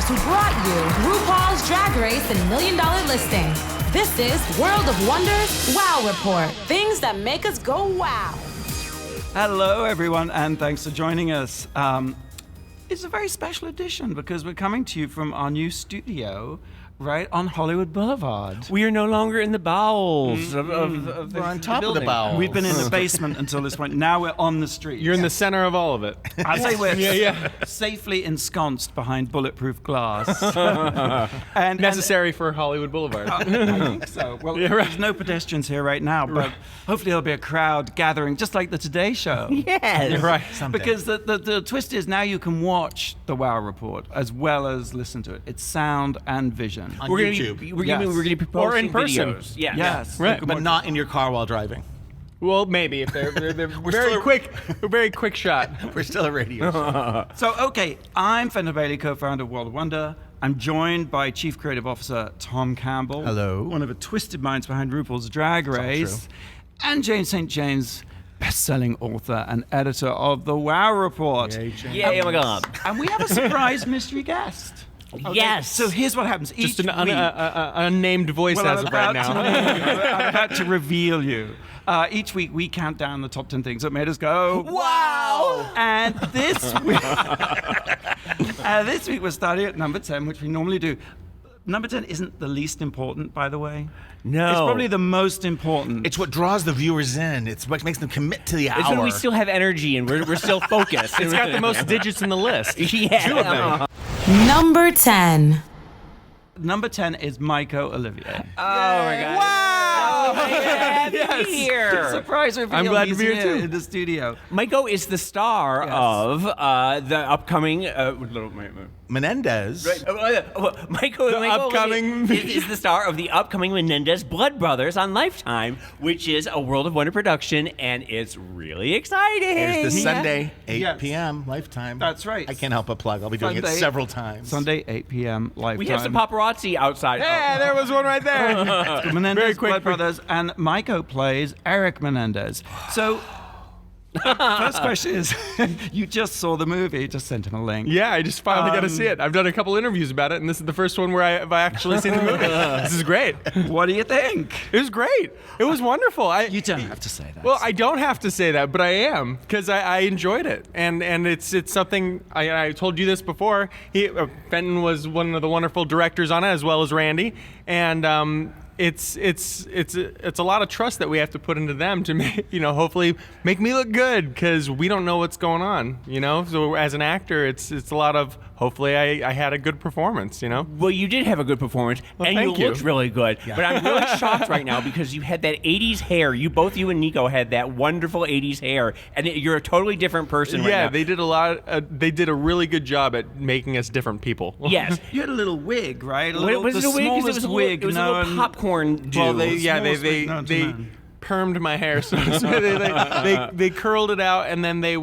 producers who brought you RuPaul's Drag Race and $1 Million Listing. This is World of Wonders Wow Report. Things that make us go wow. Hello, everyone, and thanks for joining us. It's a very special edition because we're coming to you from our new studio right on Hollywood Boulevard. We are no longer in the bowels of the We're on top building. of the bowels. We've been in the basement until this point. Now we're on the street. You're in the center of all of it. I say we're safely ensconced behind bulletproof glass. and Necessary for Hollywood Boulevard. I think so. Well, there's no pedestrians here right now, but hopefully there'll be a crowd gathering, just like the Today Show. Yes. You're right. Someday. Because the twist is now you can watch the Wow Report as well as listen to it. It's sound and vision. On We're YouTube. going to be Or in posting person. videos. Yeah. Yes. Right. But not in your car while driving. Well, maybe if they're still- very quick shot. We're still a radio show. So, okay, I'm Fender Bailey, co-founder of World of Wonder. I'm joined by Chief Creative Officer Tom Campbell. Hello. One of the twisted minds behind RuPaul's Drag all Race. And Jane St. James, best-selling author and editor of The Wow Report. Yeah, oh my God. And we have a surprise mystery guest. Okay, Yes. So here's what happens. Just Each an week, unnamed voice as of right now. I'm about to reveal you. Each week we count down the top 10 things that made us go, wow! And this week we're starting at number 10, which we normally do. Number 10 isn't the least important, by the way. No. It's probably the most important. It's what draws the viewers in. It's what makes them commit to the hour. It's when we still have energy and we're still focused. It's got the most digits in the list. Yeah. 2 of them. Number 10. Number 10 is Myko Olivier. Oh my God. Wow! Oh my God. Here. Surprise reveal. I'm glad to He's be here, too. in the studio. Myko is the star of the upcoming Menendez. Myko upcoming- is the star of the upcoming Menendez Blood Brothers on Lifetime, which is a World of Wonder production, and it's really exciting. It's this Sunday, 8 Yes. p.m. Lifetime. That's right. I can't help but plug. I'll be doing it Sunday- several times. Sunday, 8 p.m. Lifetime. We have some paparazzi outside. Yeah, there was one right there. Menendez, Very quick. Blood Brothers, and Myko plays Eric Menendez. So, first question is, you just saw the movie, just sent him a link. Yeah, I just finally got to see it. I've done a couple interviews about it, and this is the first one where I've actually seen the movie. This is great. What do you think? It was great. It was wonderful. You don't have to say that. Well, I don't have to say that, but I am, because I enjoyed it, and it's something. I told you this before. Fenton was one of the wonderful directors on it, as well as Randy, and it's a lot of trust that we have to put into them to hopefully make me look good, because we don't know what's going on, So as an actor, it's a lot of hopefully I had a good performance, Well, you did have a good performance, and thank you you. looked really good. Yeah. But I'm really shocked right now because you had that 80s hair. Both you and Nico had that wonderful 80s hair, and you're a totally different person right now. Yeah, they did a lot. They did a really good job at making us different people. Yes. You had a little wig, right? Was it a wig? 'Cause it was a wig. It was a little popcorn dude. Well, they Smallest wig known to they man. permed my hair, so they curled it out, and then they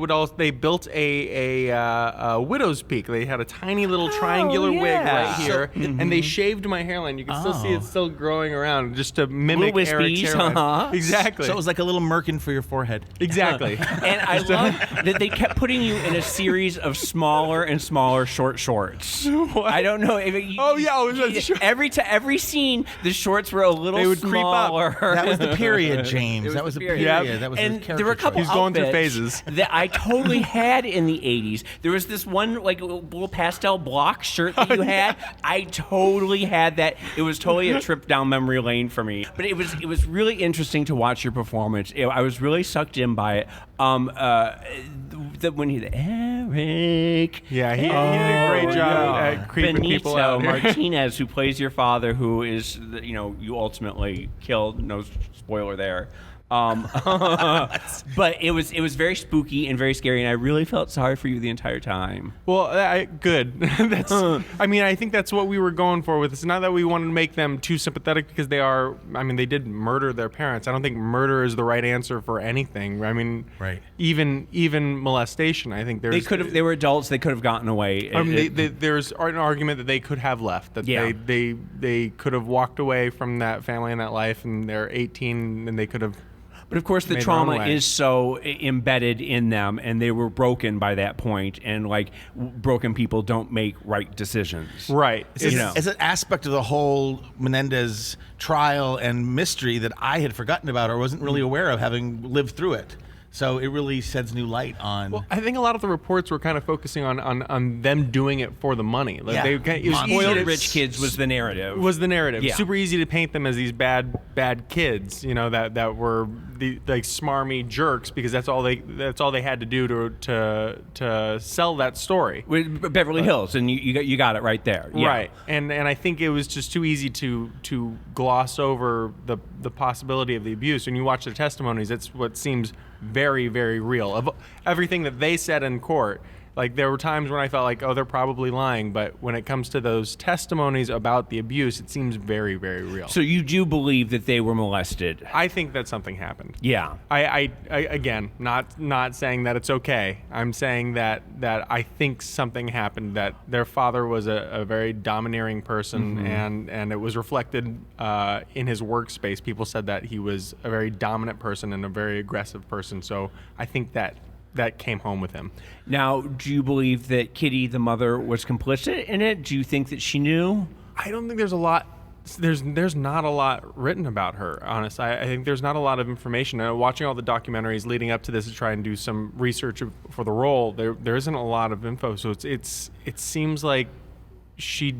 built a widow's peak. They had a tiny little triangular wig right here, and they shaved my hairline. You can still see it still growing around, just to mimic Little Eric's wispies, hairline. Exactly. So it was like a little merkin for your forehead. Exactly. And I love that they kept putting you in a series of smaller and smaller short shorts. What? I don't know. If it, Oh, yeah, it was a short- every scene, the shorts were a little They would creep up. smaller. That was the period, James. That was the period. Yep. That was And the there were a couple He's going through outfits phases. that I totally had in the 80s. There was this one little pastel block shirt that you had. I totally had that. It was totally a trip down memory lane for me. But it was really interesting to watch your performance. I was really sucked in by it. When Eric. Yeah, he did a great job at creeping Benito people out. Martinez, who plays your father, who is, you ultimately killed. No spoiler there. But it was very spooky and very scary, and I really felt sorry for you the entire time. Well, good. I think that's what we were going for with this. Not that we wanted to make them too sympathetic, because they did murder their parents. I don't think murder is the right answer for anything. Right. Even molestation. I think They were adults. They could have gotten away. There's an argument that they could have left. That they could have walked away from that family and that life, and they're 18, and they could have But of course, the Made their own trauma way. is so embedded in them, and they were broken by that point. And like broken people don't make right decisions. Right. It's an aspect of the whole Menendez trial and mystery that I had forgotten about or wasn't really aware of, having lived through it. So it really sheds new light on. Well, I think a lot of the reports were kind of focusing on them doing it for the money. Like Yeah. it was Easy spoiled to rich kids was the narrative. Was the narrative. Yeah. Super easy to paint them as these bad kids, that were the like smarmy jerks, because that's all they had to do to sell that story. With Beverly Hills, and you got it right there. Yeah. Right. And I think it was just too easy to gloss over the possibility of the abuse. When you watch their testimonies, that's what seems very, very real. Of everything that they said in court, like there were times when I felt like, oh, they're probably lying, but when it comes to those testimonies about the abuse, it seems very, very real. So you do believe that they were molested? I think that something happened. Yeah. I again, not saying that it's okay. I'm saying that I think something happened, that their father was a very domineering person, and it was reflected in his workspace. People said that he was a very dominant person and a very aggressive person. So I think that came home with him. Now, do you believe that Kitty, the mother, was complicit in it? Do you think that she knew? I don't think there's a lot. There's not a lot written about her, honestly. I think there's not a lot of information. Watching all the documentaries leading up to this to try and do some research for the role, there isn't a lot of info. So it seems like she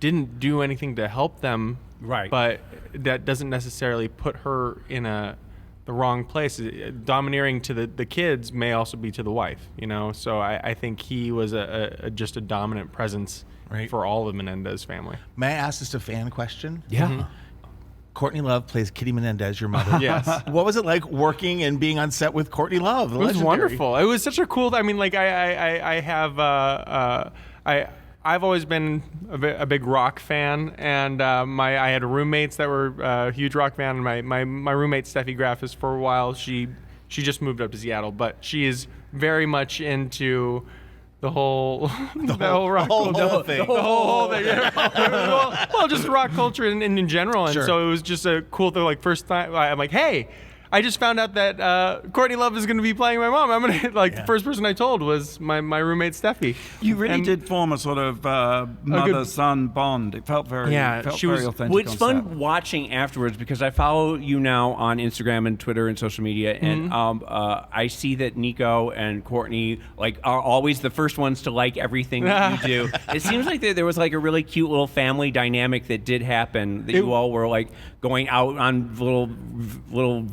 didn't do anything to help them, Right. But that doesn't necessarily put her in the wrong place. Domineering to the kids may also be to the wife, So I think he was just a dominant presence for all of the Menendez family. May I ask just a fan question? Yeah. Courtney Love plays Kitty Menendez, your mother. Yes. What was it like working and being on set with Courtney Love? It was wonderful. It was such a cool. I mean, like I've always been a big rock fan, and I had roommates that were a huge rock fan. And my roommate Steffi Graffis, for a while, she just moved up to Seattle, but she is very much into the whole rock culture. Well, just rock culture in general, and Sure. so it was just a cool thing. Like first time, I'm like, hey. I just found out that Courtney Love is going to be playing my mom. I'm going to the first person I told was my roommate Steffi. You really did form a sort of mother-son bond. It felt very, she was authentic. Well, it's on fun set. watching afterwards, because I follow you now on Instagram and Twitter and social media, and I see that Nico and Courtney are always the first ones to like everything that you do. It seems like there was a really cute little family dynamic that did happen. That you all were going out on little.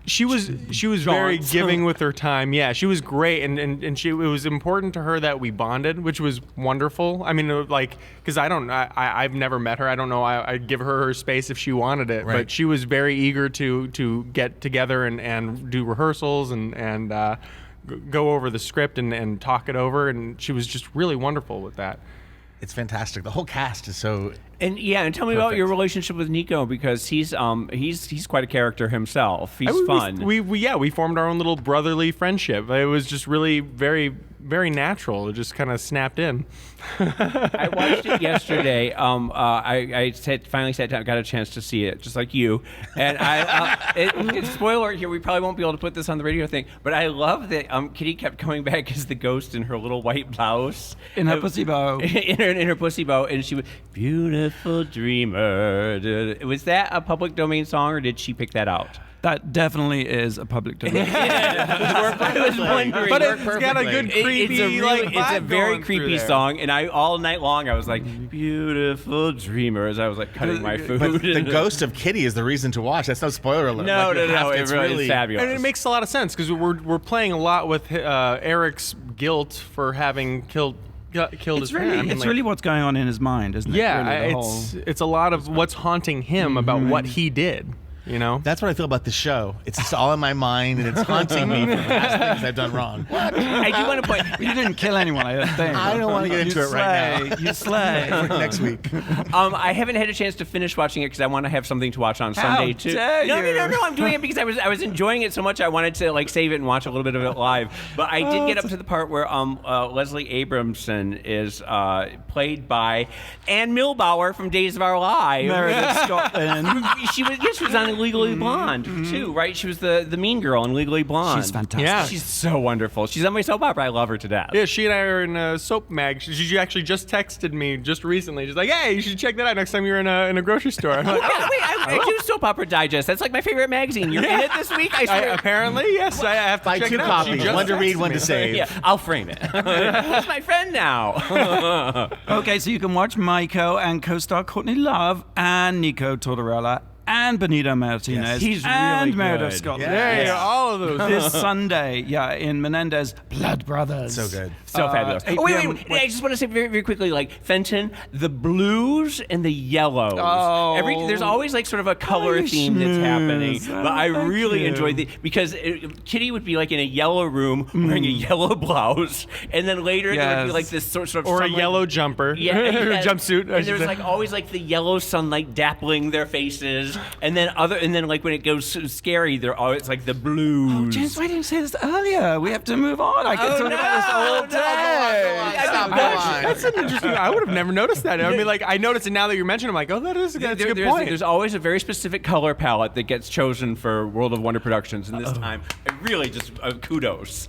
She was very giving with her time. Yeah, she was great, and it was important to her that we bonded, which was wonderful. I mean, because I've never met her. I don't know. I'd give her space if she wanted it, Right. but she was very eager to get together and do rehearsals and go over the script and talk it over, and she was just really wonderful with that. It's fantastic. The whole cast is so. And tell me about your relationship with Nico, because he's quite a character himself. He's fun. We formed our own little brotherly friendship. It was just really very, very natural. It just kind of snapped in. I watched it yesterday. I finally sat down, got a chance to see it, just like you. And spoiler alert here, we probably won't be able to put this on the radio thing, but I love that Kitty kept coming back as the ghost in her little white blouse. In her pussy bow. in her pussy bow, and she was beautiful dreamer. Was that a public domain song, or did she pick that out? That definitely is a public domain. I was wondering. But it's got a good creepy, it's a very going through creepy there. song, and all night long I was like, beautiful dreamer, as I was cutting my food. But the ghost of Kitty is the reason to watch. That's no spoiler alert. No, it's it's fabulous. And it makes a lot of sense, because we're playing a lot with Eric's guilt for having killed his family. It's really what's going on in his mind, isn't it? Yeah, Really, it's a lot of what's haunting him about what he did. That's what I feel about the show. It's just all in my mind, and it's haunting me for the past things I've done wrong. I do want to point. You didn't kill anyone, I don't think. I don't want to get into it right now. You slay. Next week. I haven't had a chance to finish watching it because I want to have something to watch on Sunday too. dare No, you. I'm doing it because I was enjoying it so much I wanted to save it and watch a little bit of it live. But I did get up to the part where Leslie Abramson is played by Ann Milbauer from Days of Our Lives. Meredith Scotland. She was on Legally Blonde too, right? She was the mean girl in Legally Blonde. She's fantastic. Yeah. She's so wonderful. She's on my soap opera. I love her to death. Yeah, she and I are in a soap mag. She actually just texted me just recently. She's like, "Hey, you should check that out next time you're in a grocery store." I'm like, I do Soap Opera Digest. That's like my favorite magazine. You're in it this week? I swear. apparently, yes. I have to Buy check 2 it out. She copies, just one to read, texted one me. to save. Yeah, I'll frame it. He's my friend now. Okay, so you can watch Myko and co-star Courtney Love and Nico Tortorella and Benito Martinez. Yes, he's and really Meredith good. Scott. There you go. All of those. This Sunday, in Menendez, Blood Brothers. So good. So fabulous. 8 Oh, wait, p.m. I just want to say very, very quickly, like Fenton, the blues and the yellows. Oh. There's always like sort of a color Oh, theme that's happening. schmooze. But I Oh, thank really you. enjoyed because Kitty would be like in a yellow room wearing a yellow blouse, and then later there would be Yes. like this sort of Or a sunlight- yellow jumper. Yeah, Or yeah. jumpsuit. I And should there was say. like always like the yellow sunlight dappling their faces, and then like when it goes scary, they're always like the blues. James, why didn't you say this earlier? We have to move on. I could talk about this all day. That's an interesting. I would have never noticed that. I mean, like I noticed it now that you mentioned. I'm like, oh, that's a good point. There's always a very specific color palette that gets chosen for World of Wonder Productions, and this time, I really just kudos.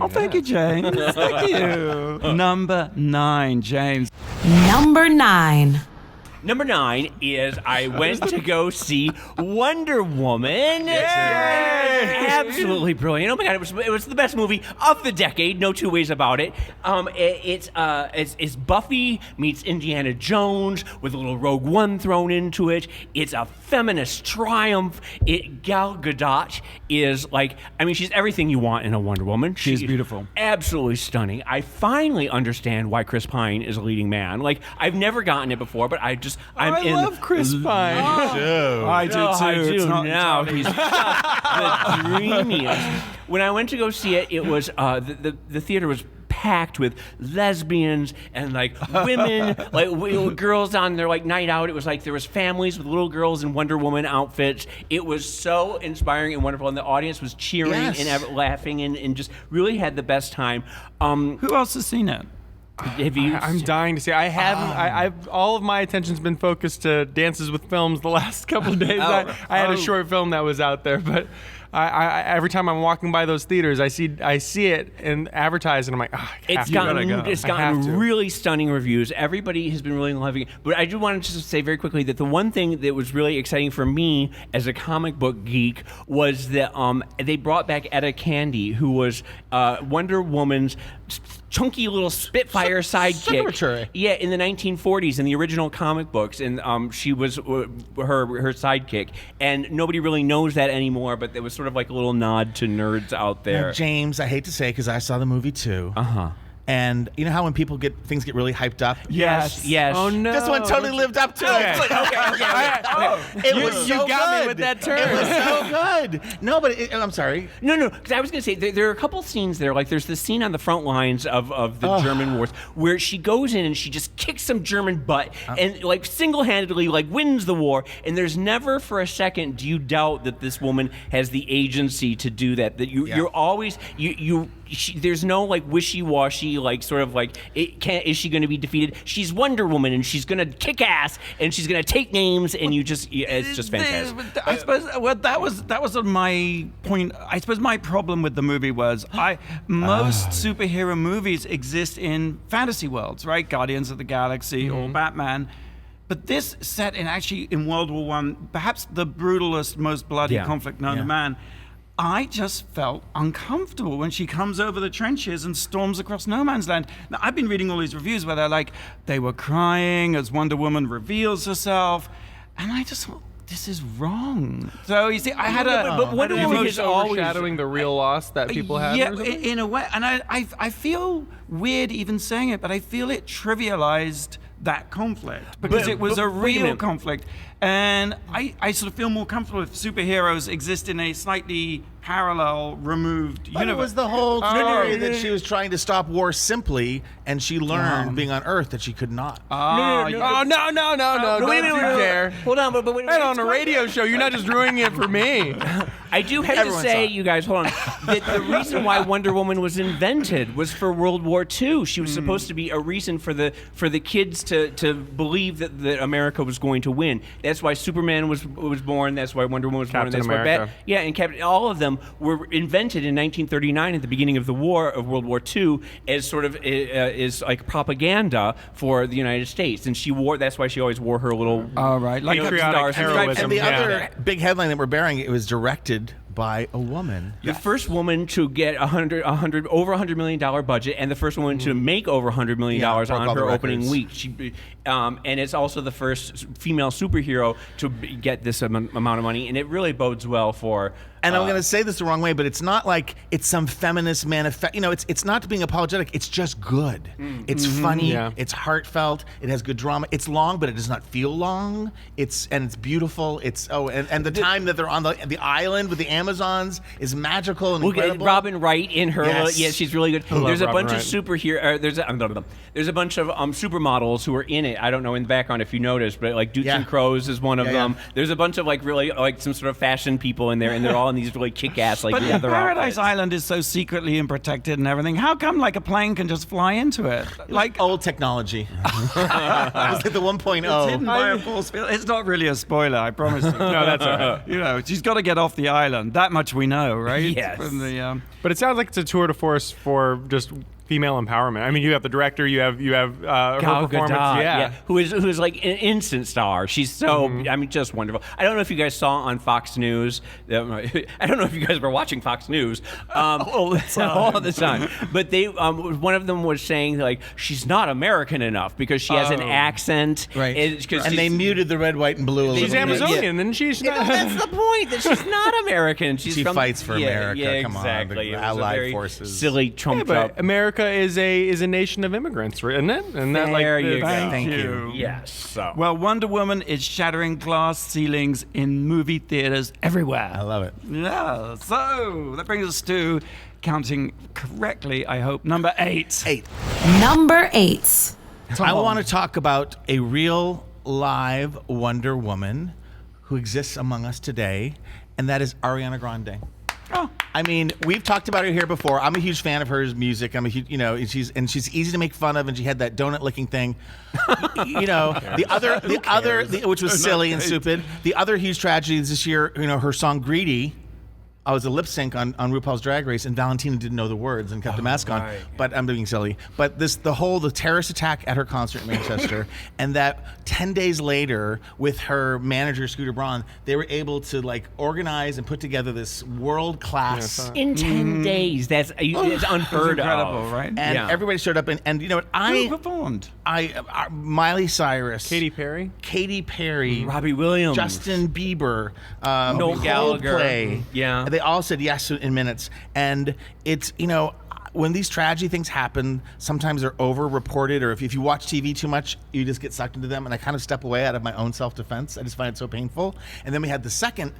Oh, thank you, James. Thank you. Number 9, James. Number 9. Number 9 is I went to go see Wonder Woman. Absolutely brilliant. Oh my God, it was the best movie of the decade. No two ways about it. It's Buffy meets Indiana Jones with a little Rogue One thrown into it. It's a feminist triumph. Gal Gadot is like, I mean, she's everything you want in a Wonder Woman. She's beautiful. Absolutely stunning. I finally understand why Chris Pine is a leading man. Like, I've never gotten it before, but I love Chris Pine. I do too. I do It's not now. entirely- He's the dreamiest. When I went to go see it, it was the theater was packed with lesbians and like women, like girls on their like night out. It was like there was families with little girls in Wonder Woman outfits. It was so inspiring and wonderful, and the audience was cheering and laughing and just really had the best time. Who else has seen it? Have you? I'm dying to see. I haven't. I've all of my attention's been focused to Dances with Films the last couple of days. I had a short film that was out there, but I every time I'm walking by those theaters, I see it and advertised, and I'm like, It's gotten really stunning reviews. Everybody has been really loving it. But I do want to just say very quickly that the one thing that was really exciting for me as a comic book geek was that they brought back Etta Candy, who was Wonder Woman's chunky little Spitfire sidekick. Secretary. Yeah, in the 1940s in the original comic books, and she was her sidekick, and nobody really knows that anymore. But there was sort of like a little nod to nerds out there. Now, James, I hate to say because I saw the movie too. And you know how when things get really hyped up? Yes. Oh no! This one totally lived up to it. Okay. It was so you got me good. with that term. It was so good. No, but I'm sorry. No, because I was going to say, there are a couple scenes there. Like, there's the scene on the front lines of the German wars where she goes in and she just kicks some German butt and, like, single-handedly, like, wins the war. And there's never for a second do you doubt that this woman has the agency to do that. That you're always, there's no, like, wishy-washy, like, sort of, like, is she going to be defeated? She's Wonder Woman, and she's going to kick ass, and she's going to take names, and it's just fantastic. I suppose that was my point. I suppose my problem with the movie was most superhero movies exist in fantasy worlds, right? Guardians of the Galaxy or Batman. But this set in World War I, perhaps the brutalest, most bloody conflict known to man. I just felt uncomfortable when she comes over the trenches and storms across no man's land. Now, I've been reading all these reviews where they're like, they were crying as Wonder Woman reveals herself. And I just thought, this is wrong. So, you see, I had but Wonder Woman is always overshadowing the real loss that people have. Yeah, in a way. And I feel weird even saying it, but I feel it trivialized that conflict because it was a real conflict. And I sort of feel more comfortable if superheroes exist in a slightly parallel, removed But universe. it was the whole theory that she was trying to stop war simply, and she learned being on Earth that she could not. No! Don't wait, you dare! Hold on, but wait. And on a radio show, you're not just ruining it for me. I do have Everyone to saw say, it. you guys, hold on. That the reason why Wonder Woman was invented was for World War II. She was supposed to be a reason for the kids to believe that America was going to win. That's why Superman was born. That's why Wonder Woman was born. Captain That's America. why and Captain. All of them were invented in 1939 at the beginning of the war of World War II as sort of is like propaganda for the United States. And she wore. That's why she always wore her little. All right, like Patriotic stars and stripes. heroism. And the Yeah. other big headline that we're bearing, it was directed by a woman. The first woman to get over $100 million budget, and the first woman to make over $100 million Yeah, broke on all her the opening records. week. She, and it's also the first female superhero to get this amount of money, and it really bodes well for. And I'm going to say this the wrong way, but it's not like it's some feminist manifesto. It's not being apologetic. It's just good. It's funny. Yeah. It's heartfelt. It has good drama. It's long, but it does not feel long. It's beautiful. And the time that they're on the island with the Amazons is magical and incredible. Robin Wright in her, Yes. she's really good. love There's a Robin bunch Wright. of superhero. There's a bunch of supermodels who are in it. I don't know in the background if you noticed, but like Dukes Yeah. and Crows is one of Yeah, them. yeah. There's a bunch of like really like some sort of fashion people in there, and they're all in these really kick-ass like But leather Paradise outfits. Island is so secretly and protected and everything. How come like a plane can just fly into it? Like old technology. It's like the 1.0. it's hidden by a force field. It's not really a spoiler, I promise you. No, that's all right. You know, she's got to get off the island. That much we know, right? Yes. From the, But it sounds like it's a tour de force for just female empowerment. I mean, you have the director, you have her Gal performance. Gadot, who is like an instant star. She's so I mean, just wonderful. I don't know if you guys saw on Fox News. I don't know if you guys were watching Fox News all the time. But they one of them was saying like she's not American enough because she has an accent. Right. And they muted the red, white, and blue a She's little bit. Amazonian, and she's not. That's the point. That she's not American. She's She from, fights for America. Yeah, Come on, exactly. the It was a Allied very forces. Silly Yeah, trumped but up. America is a nation of immigrants, isn't it? And that like There you go. Thank you. you. Yes. So. Well, Wonder Woman is shattering glass ceilings in movie theaters everywhere. I love it. Yeah. So that brings us to counting correctly, I hope, number 8. 8. Number 8. I want to talk about a real live Wonder Woman who exists among us today, and that is Ariana Grande. Oh. I mean, we've talked about her here before. I'm a huge fan of her music. I'm a huge, she's easy to make fun of, and she had that donut licking thing. Which was silly and stupid. The other huge tragedy is this year, her song "Greedy." I was a lip sync on RuPaul's Drag Race, and Valentina didn't know the words and kept a mask on. But I'm being silly. But the terrorist attack at her concert in Manchester, and that 10 days later, with her manager Scooter Braun, they were able to like organize and put together this world class. In 10 days, it's unheard Incredible, of. right? And everybody showed up, and you know what? Who performed? Miley Cyrus, Katy Perry. Robbie Williams, Justin Bieber, Noel Gallagher. Coldplay. Yeah. They all said yes in minutes. And it's, when these tragedy things happen, sometimes they're over-reported, or if you watch TV too much, you just get sucked into them, and I kind of step away out of my own self-defense. I just find it so painful. And then we had the second,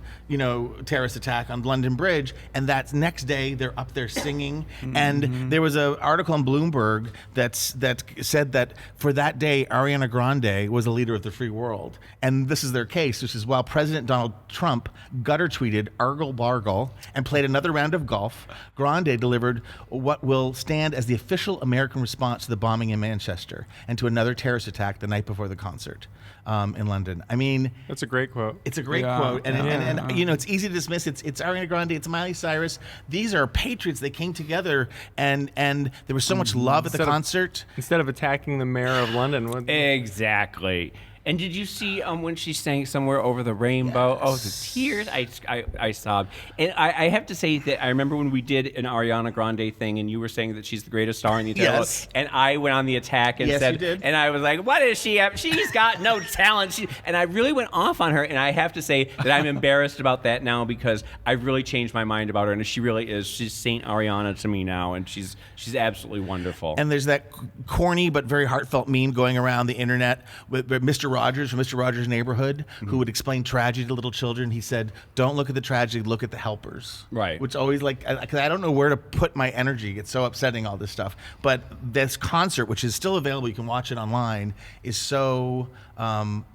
terrorist attack on London Bridge, and that next day, they're up there singing. And there was an article in Bloomberg that said that for that day, Ariana Grande was the leader of the free world. And this is their case, which is while President Donald Trump gutter-tweeted Argle Bargle and played another round of golf, Grande delivered what will stand as the official American response to the bombing in Manchester and to another terrorist attack the night before the concert in London. I mean, That's a great quote. it's a great quote, and it's easy to dismiss. It's Ariana Grande, it's Miley Cyrus. These are patriots. They came together, and there was so much love at the concert. Instead of attacking the mayor of London. Exactly. And did you see when she sang "Somewhere Over the Rainbow"? Oh, the tears! I sobbed. And I have to say that I remember when we did an Ariana Grande thing, and you were saying that she's the greatest star in the entire world. Yes. And I went on the attack and Yes, said, you did. and I was like, "What is she? She's got no talent." And I really went off on her. And I have to say that I'm embarrassed about that now because I've really changed my mind about her, and she really is. She's Saint Ariana to me now, and she's absolutely wonderful. And there's that corny but very heartfelt meme going around the internet with Mr. Rogers from Mr. Rogers' Neighborhood, who would explain tragedy to little children. He said, "Don't look at the tragedy, look at the helpers." Right. Which always because I don't know where to put my energy. It's so upsetting, all this stuff. But this concert, which is still available, you can watch it online, is so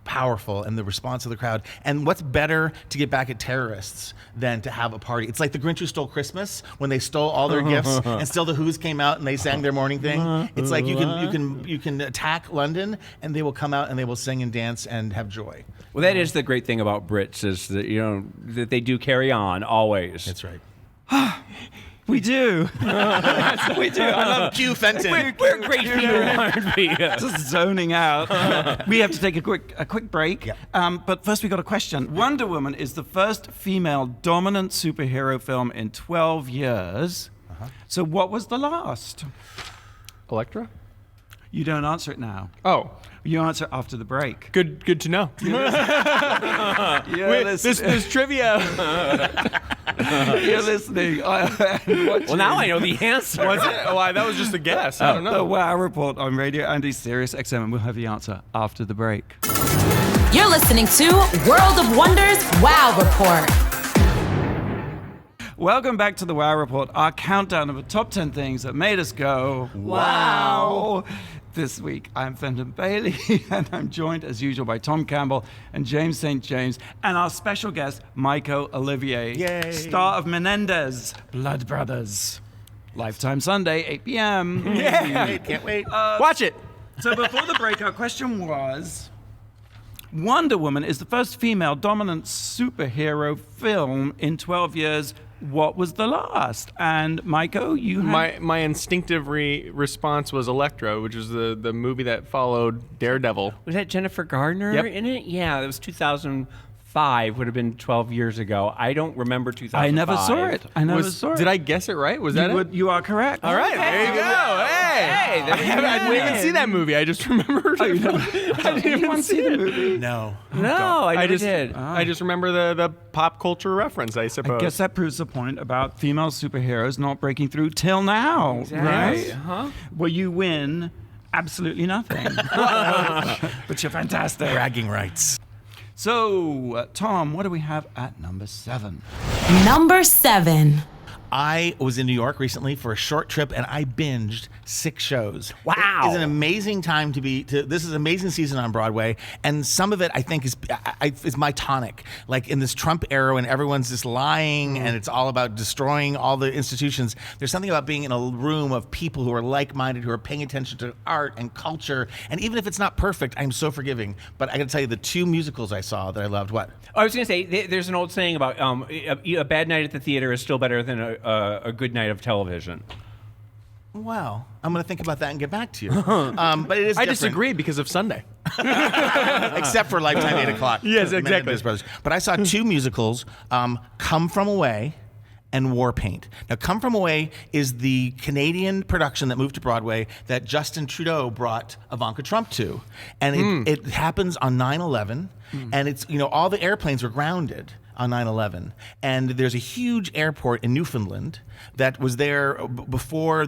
powerful, and the response of the crowd. And what's better to get back at terrorists than to have a party? It's like the Grinch Who Stole Christmas, when they stole all their gifts, and still the Who's came out and they sang their morning thing. It's like you can attack London, and they will come out and they will sing and dance and have joy. Well, that is the great thing about Brits, is that that they do carry on always. That's right. We do. We do. I love Hugh Fenton. We're great people, aren't we? just zoning out. We have to take a quick break. Yep. But first we got a question. Wonder Woman is the first female dominant superhero film in 12 years. So what was the last? Electra? You don't answer it now. Oh, You answer after the break. good to know. This trivia. You're listening. Well, now I know the answer. Was it? Oh, that was just a guess. I don't The know. Wow Report on Radio Andy, SiriusXM, and we'll have the answer after the break. You're listening to World of Wonders Wow Report. Welcome back to the Wow Report, our countdown of the top 10 things that made us go, wow. This week, I'm Fenton Bailey, and I'm joined, as usual, by Tom Campbell and James St. James, and our special guest, Myko Olivier, Yay. star of Menendez, Blood Brothers. Lifetime Sunday, 8 p.m. Yeah. Can't wait. Watch it. So before the break, our question was, Wonder Woman is the first female dominant superhero film in 12 years. What was the last? And Myko, you had... My instinctive response was Electra, which was the movie that followed Daredevil. Was that Jennifer Gardner Yep. in it? Yeah, that was 2005. Would have been 12 years ago. I don't remember 2005. I never saw it. I never saw it. Did I guess it right? Was that it? You are correct. All right, there you go. Hey, there you I didn't even see that movie. I just remembered. I didn't even see the movie. No. No, I never did. I just remember the pop culture reference, I suppose. I guess that proves the point about female superheroes not breaking through till now, right? Huh? Well, you win absolutely nothing. But you're fantastic. Bragging rights. So, Tom, what do we have at number 7? Number 7. I was in New York recently for a short trip, and I binged 6 shows. Wow. It's an amazing time this is an amazing season on Broadway, and some of it I think is my tonic. Like in this Trump era when everyone's just lying and it's all about destroying all the institutions, there's something about being in a room of people who are like-minded, who are paying attention to art and culture, and even if it's not perfect, I'm so forgiving. But I gotta tell you, the 2 musicals I saw that I loved, what? I was going to say, there's an old saying about a bad night at the theater is still better than a good night of television. Wow. I'm going to think about that and get back to you. But it is I different. disagree because of Sunday. Except for Lifetime 8 o'clock. Yes, exactly. Menendez Brothers. But I saw 2 musicals, Come From Away and War Paint. Now, Come From Away is the Canadian production that moved to Broadway that Justin Trudeau brought Ivanka Trump to. And it happens on 9/11, and it's, all the airplanes were grounded on 9/11. And there's a huge airport in Newfoundland that was there before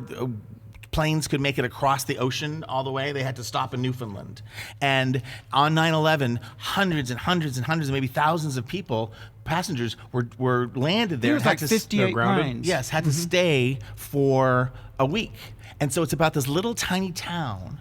planes could make it across the ocean all the way. They had to stop in Newfoundland. And on 9/11, hundreds and hundreds and hundreds, maybe thousands of people, passengers, were landed there. There's like 58 planes. Yes, had to stay for a week. And so it's about this little tiny town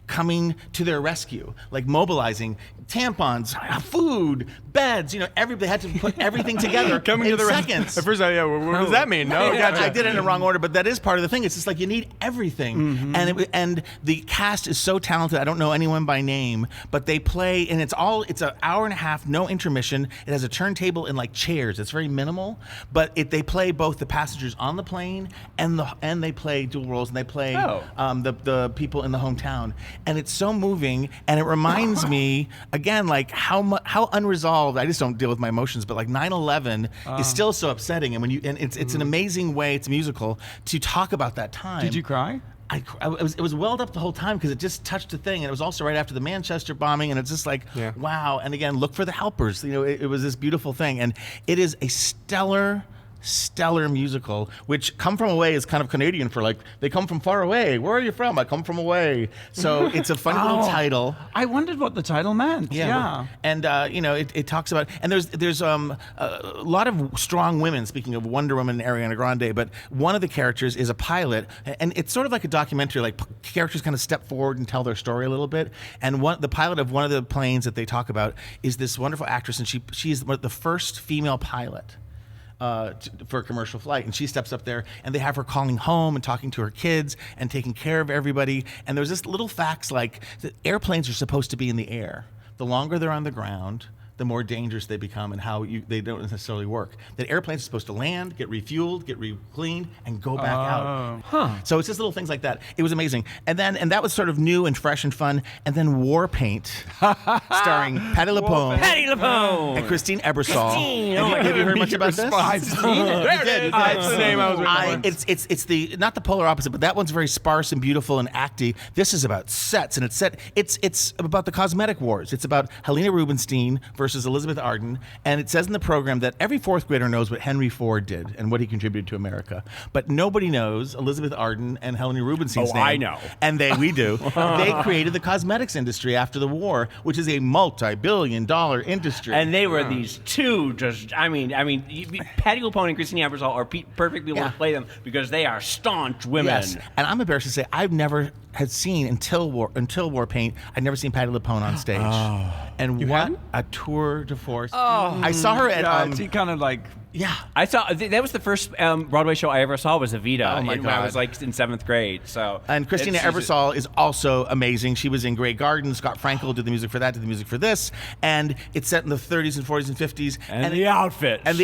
coming to their rescue, like mobilizing tampons, food, beds, everybody had to put everything together Coming in to the seconds. At first, what does that mean? No, gotcha. I did it in the wrong order, but that is part of the thing. It's just like you need everything, and the cast is so talented. I don't know anyone by name, but they play, and it's an hour and a half, no intermission. It has a turntable and like chairs. It's very minimal, but they play both the passengers on the plane and they play dual roles, and they play the people in the hometown, and it's so moving, and it reminds me again like how unresolved. I just don't deal with my emotions, but like 9/11 is still so upsetting, and it's an amazing way. It's musical to talk about that time. Did you cry? It was welled up the whole time because it just touched a thing, and it was also right after the Manchester bombing, and it's just like, wow. And again, look for the helpers. It was this beautiful thing, and it is a stellar stellar musical, which Come From Away is kind of Canadian for like, they come from far away. Where are you from? I come from away. So it's a funny little title. I wondered what the title meant. Yeah. And, it talks about, and there's a lot of strong women, speaking of Wonder Woman and Ariana Grande, but one of the characters is a pilot, and it's sort of like a documentary, like characters kind of step forward and tell their story a little bit. And the pilot of one of the planes that they talk about is this wonderful actress, and she's the first female pilot for a commercial flight, and she steps up there, and they have her calling home and talking to her kids and taking care of everybody. And there's this little facts like that airplanes are supposed to be in the air. The longer they're on the ground, the more dangerous they become and how they don't necessarily work. That airplanes are supposed to land, get refueled, get cleaned, and go back out. So it's just little things like that. It was amazing. And that was sort of new and fresh and fun. And then War Paint, starring Patti LuPone. And Christine Ebersol. Have you heard much about this? I've seen it. It's the name I was waiting for. It's the not the polar opposite, but that one's very sparse and beautiful and acty. This is about sets, and it's about the cosmetic wars. It's about Helena Rubinstein versus Elizabeth Arden, and it says in the program that every fourth grader knows what Henry Ford did and what he contributed to America, but nobody knows Elizabeth Arden and Helena Rubinstein's name. I know. And we do. They created the cosmetics industry after the war, which is a multi-billion-dollar industry. And they were these two Patti LuPone and Christine Ebersol are perfect people to play them because they are staunch women. Yes, and I'm embarrassed to say I've never had seen until War Paint. I'd never seen Patti LuPone on stage. And what a tour de force! I saw her at. She kind of like. Yeah, I saw that was the first Broadway show I ever saw was Evita. Oh my God. When I was like in 7th grade. So and Christina Ebersol is also amazing. She was in Grey Garden. Scott Frankel did the music for that. Did the music for this, and it's set in the 30s and 40s and 50s. And the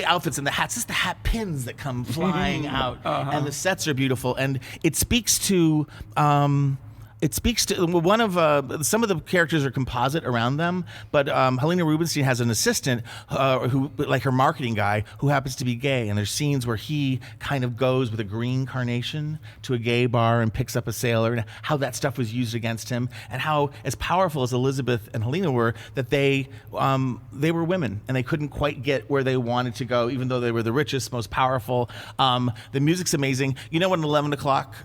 outfits and the hats. Just the hat pins that come flying out, and the sets are beautiful. And it speaks to. One of some of the characters are composite around them, but Helena Rubinstein has an assistant who, like her marketing guy, who happens to be gay. And there's scenes where he kind of goes with a green carnation to a gay bar and picks up a sailor, and how that stuff was used against him, and how, as powerful as Elizabeth and Helena were, that they were women and they couldn't quite get where they wanted to go, even though they were the richest, most powerful. The music's amazing. You know what an 11 o'clock,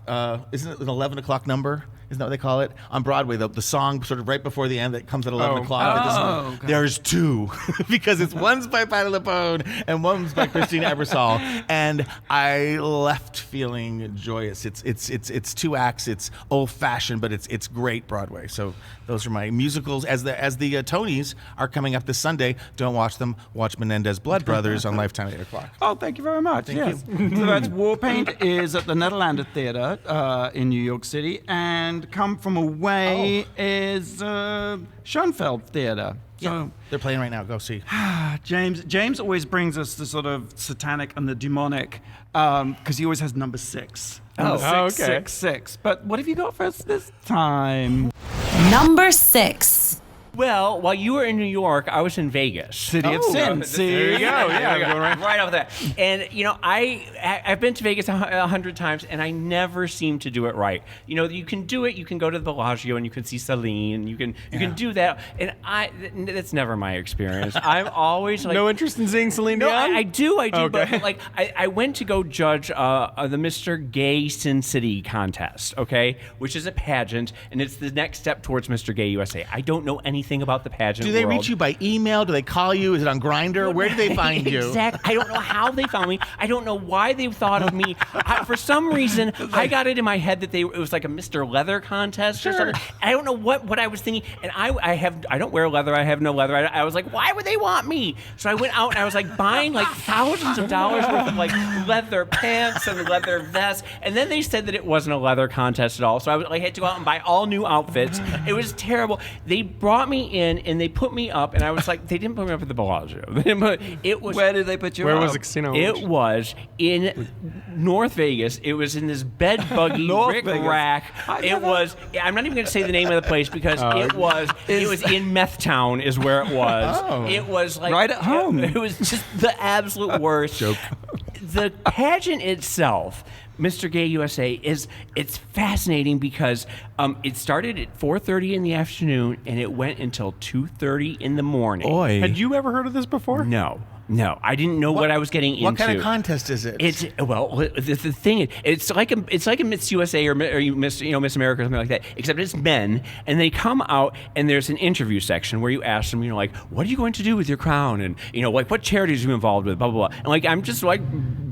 isn't it an 11 o'clock number? Isn't that what they call it? On Broadway, the song sort of right before the end that comes at 11 o'clock. Okay. There's two, because one's by Patti LuPone and one's by Christina Ebersol. And I left feeling joyous. It's 2 acts. It's old-fashioned, but it's great Broadway. So those are my musicals. As the Tonys are coming up this Sunday, don't watch them. Watch Menendez Blood Brothers on Lifetime at 8 o'clock. Oh, thank you very much. Yes. So that's War Paint is at the Nederlander Theater in New York City, and Come From Away is Schoenfeld Theater. So they're playing right now. Go see. James always brings us the sort of satanic and the demonic because he always has number 6. Number 666. But what have you got for us this time? Number 6. Well, while you were in New York, I was in Vegas. City of Sin. There you go. Yeah, right off that. And I've been to Vegas 100 times, and I never seem to do it right. You can do it. You can go to the Bellagio and you can see Celine. You can do that, and that's never my experience. I'm always like no interest in seeing Celine Dion. I do. Okay. But like I went to go judge the Mr. Gay Sin City contest. Okay, which is a pageant, and it's the next step towards Mr. Gay USA. I don't know anything about the pageant Do they world. reach you by email? Do they call you? Is it on Grindr? Where do they find you? Exactly. I don't know how they found me. I don't know why they thought of me. For some reason, I got it in my head that it was like a Mr. Leather contest or something. I don't know what I was thinking. And I don't wear leather. I have no leather. I was like, why would they want me? So I went out and I was like buying like thousands of dollars worth of like leather pants and leather vests. And then they said that it wasn't a leather contest at all. So I had to go out and buy all new outfits. It was terrible. They brought me in and they put me up, and I was like, they didn't put me up at the Bellagio. It was. Where did they put you Where up? was the casino? It was in North Vegas. It was in this bed buggy rick rack. It was. I'm not even going to say the name of the place because it was in Meth Town is where it was. Oh. It was like right at home. It was just the absolute worst. Joke. The pageant itself Mr. Gay USA it's fascinating because it started at 4:30 in the afternoon and it went until 2:30 in the morning. Boy. Had you ever heard of this before? No, I didn't know what I was getting into. What kind of contest is it? It's the thing is, it's like a Miss USA or Miss America or something like that, except it's men, and they come out and there's an interview section where you ask them, like, what are you going to do with your crown, and like what charities are you involved with, blah blah blah, and like I'm just like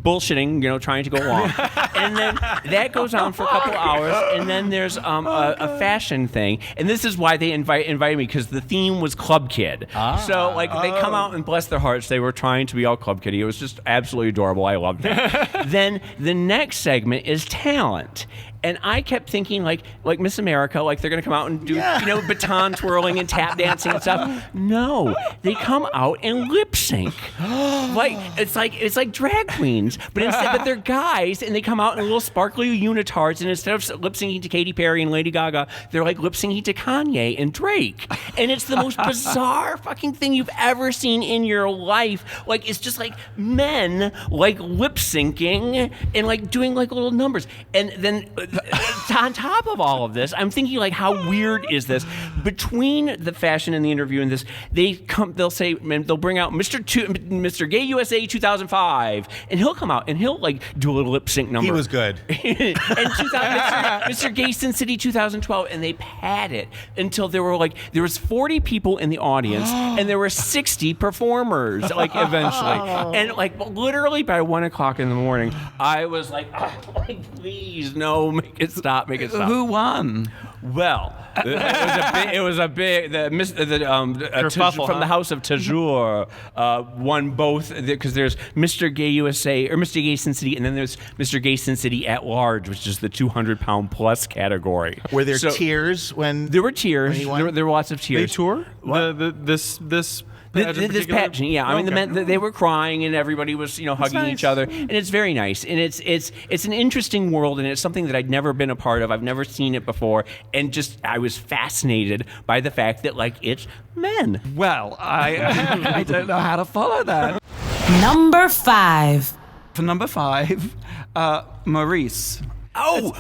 bullshitting, trying to go along, and then that goes on for a couple hours, and then there's a fashion thing, and this is why they invited me because the theme was Club Kid, so like they come out and bless their hearts, they were trying to be all Club Kitty. It was just absolutely adorable. I loved it. Then the next segment is talent. And I kept thinking, like Miss America, like they're going to come out and do, baton twirling and tap dancing and stuff. No, they come out and lip sync. It's like drag queens, but they're guys, and they come out in little sparkly unitards, and instead of lip syncing to Katy Perry and Lady Gaga, they're like lip syncing to Kanye and Drake. And it's the most bizarre fucking thing you've ever seen in your life. Like it's just like men like lip syncing and like doing like little numbers, and then. On top of all of this, I'm thinking like, how weird is this? Between the fashion and the interview and this, they'll bring out Mr. Gay USA 2005, and he'll come out and he'll like do a little lip sync number. He was good. And Mr. Gay Sin City 2012, and they pad it until there was 40 people in the audience, and there were 60 performers. Like eventually, and like literally by 1 o'clock in the morning, I was like please no. Make it stop. Who won? Well, it was a big from the House of Toujours won both because there's Mr. Gay USA or Mr. Gay Sin City, and then there's Mr. Gay Sin City at Large, which is the 200-pound plus category. Were there tears when there were tears? When There were lots of tears. They tour? This pageant, yeah. I mean, the men, they were crying and everybody was, hugging each other, and it's very nice. And it's an interesting world, and it's something that I'd never been a part of. I've never seen it before, and just I was fascinated by the fact that like it's men. Well, I don't know how to follow that. Number 5. For number 5, Maurice. Oh,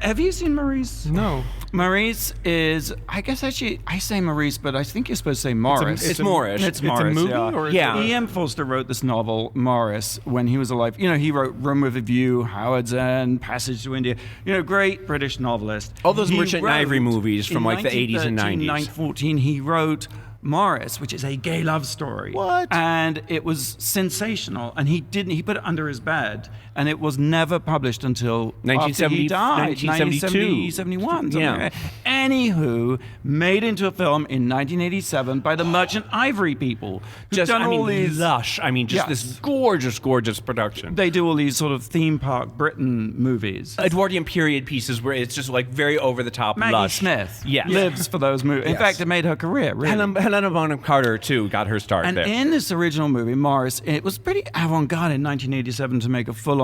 Have you seen Maurice? No. Maurice is, I guess actually, I say Maurice, but I think you're supposed to say Morris. It's Morris. It's Morris, a movie? yeah. Or is Yeah. it E.M. Forster wrote this novel, Morris, when he was alive. He wrote Room with a View, Howard's End, Passage to India. Great British novelist. All those He Merchant and Ivory movies from in like the 80s and 1913, 90s. 1914, he wrote Morris, which is a gay love story. What? And it was sensational. And he put it under his bed. And it was never published until 1970, after he died. 1972. 71. Yeah. Like that. Anywho, made into a film in 1987 by the Merchant Ivory people. Who've done all these lush. I mean, just Yes. this gorgeous, gorgeous production. They do all these sort of theme park Britain movies. Edwardian period pieces where it's just like very over the top, Maggie lush. Smith Yes. lives for those movies. In Yes. fact, it made her career, really. Helena Bonham Carter too got her start And there. in this original movie, Morris, it was pretty avant-garde in 1987 to make a full-on.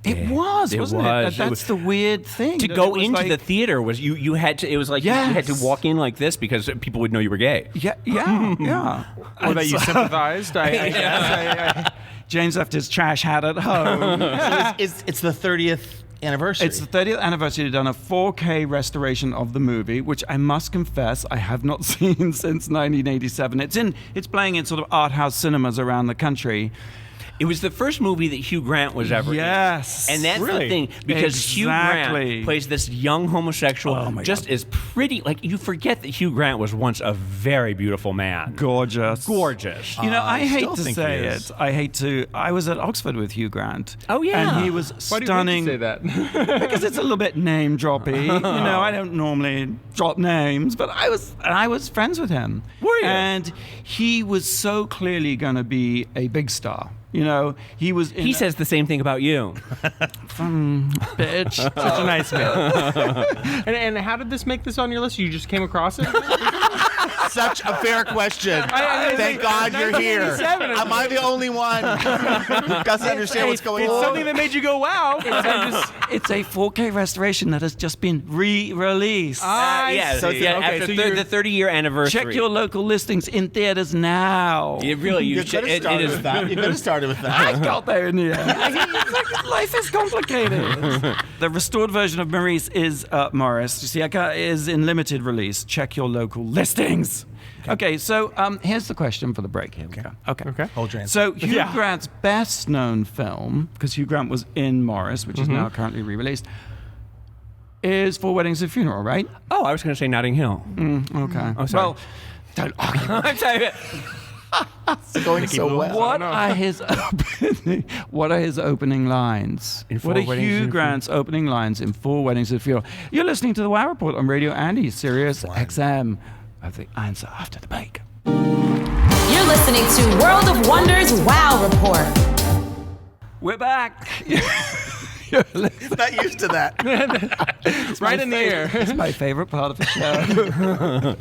It was, wasn't it? That's the weird thing. to that go it was into like- the theater was you had to. It was like you had to Yes. walk in like this because people would know you were gay. Yeah. Or that you sympathized? James left his trash hat at home. it's the 30th anniversary. It's the 30th anniversary. They've done a 4K restoration of the movie, which I must confess I have not seen since 1987. It's playing in sort of art house cinemas around the country. It was the first movie that Hugh Grant was ever Yes. in. And that's Really? the thing, because Hugh Exactly. Grant plays this young homosexual, Oh, my just as pretty. Like, you forget that Hugh Grant was once a very beautiful man. Gorgeous. Gorgeous. I hate still to think say he it. is. I was at Oxford with Hugh Grant. Oh, yeah. And he was Why do you stunning. hate to say that? Because it's a little bit name droppy. I don't normally drop names, but I was friends with him. Were you? And he was so clearly going to be a big star. He was. He says the same thing about you. "Bitch." Such a nice man. And how did this make this on your list? You just came across it? such a fair question. Thank God you're here. 1987. Am I the only one who doesn't understand what's going It's on? something that made you go, wow. It's a 4K restoration that has just been re-released. Yeah, So after the 30-year anniversary. Check your local listings in theaters now. It really, You could have started with that. You could have started with I that. got there in the end. Life is complicated. The restored version of Maurice is Morris. You see, is in limited release. Check your local listings. Okay, so here's the question for the break. Here we go. Okay. Hold your answer. So Hugh Grant's best-known film, because Hugh Grant was in Morris, which is now currently re-released, is Four Weddings and a Funeral, right? Oh, I was going to say Notting Hill. Okay. Oh, sorry. Well, don't argue. I'm sorry. It's going so well. What are his opening lines? In What Four are Weddings Hugh and a Grant's opening lines in Four Weddings and a Funeral? You're listening to the Wow Report on Radio Andy, Sirius XM. I have the answer after the break. You're listening to World of Wonders Wow Report. We're back. Not used to that. It's right in the air. It's my favorite part of the show.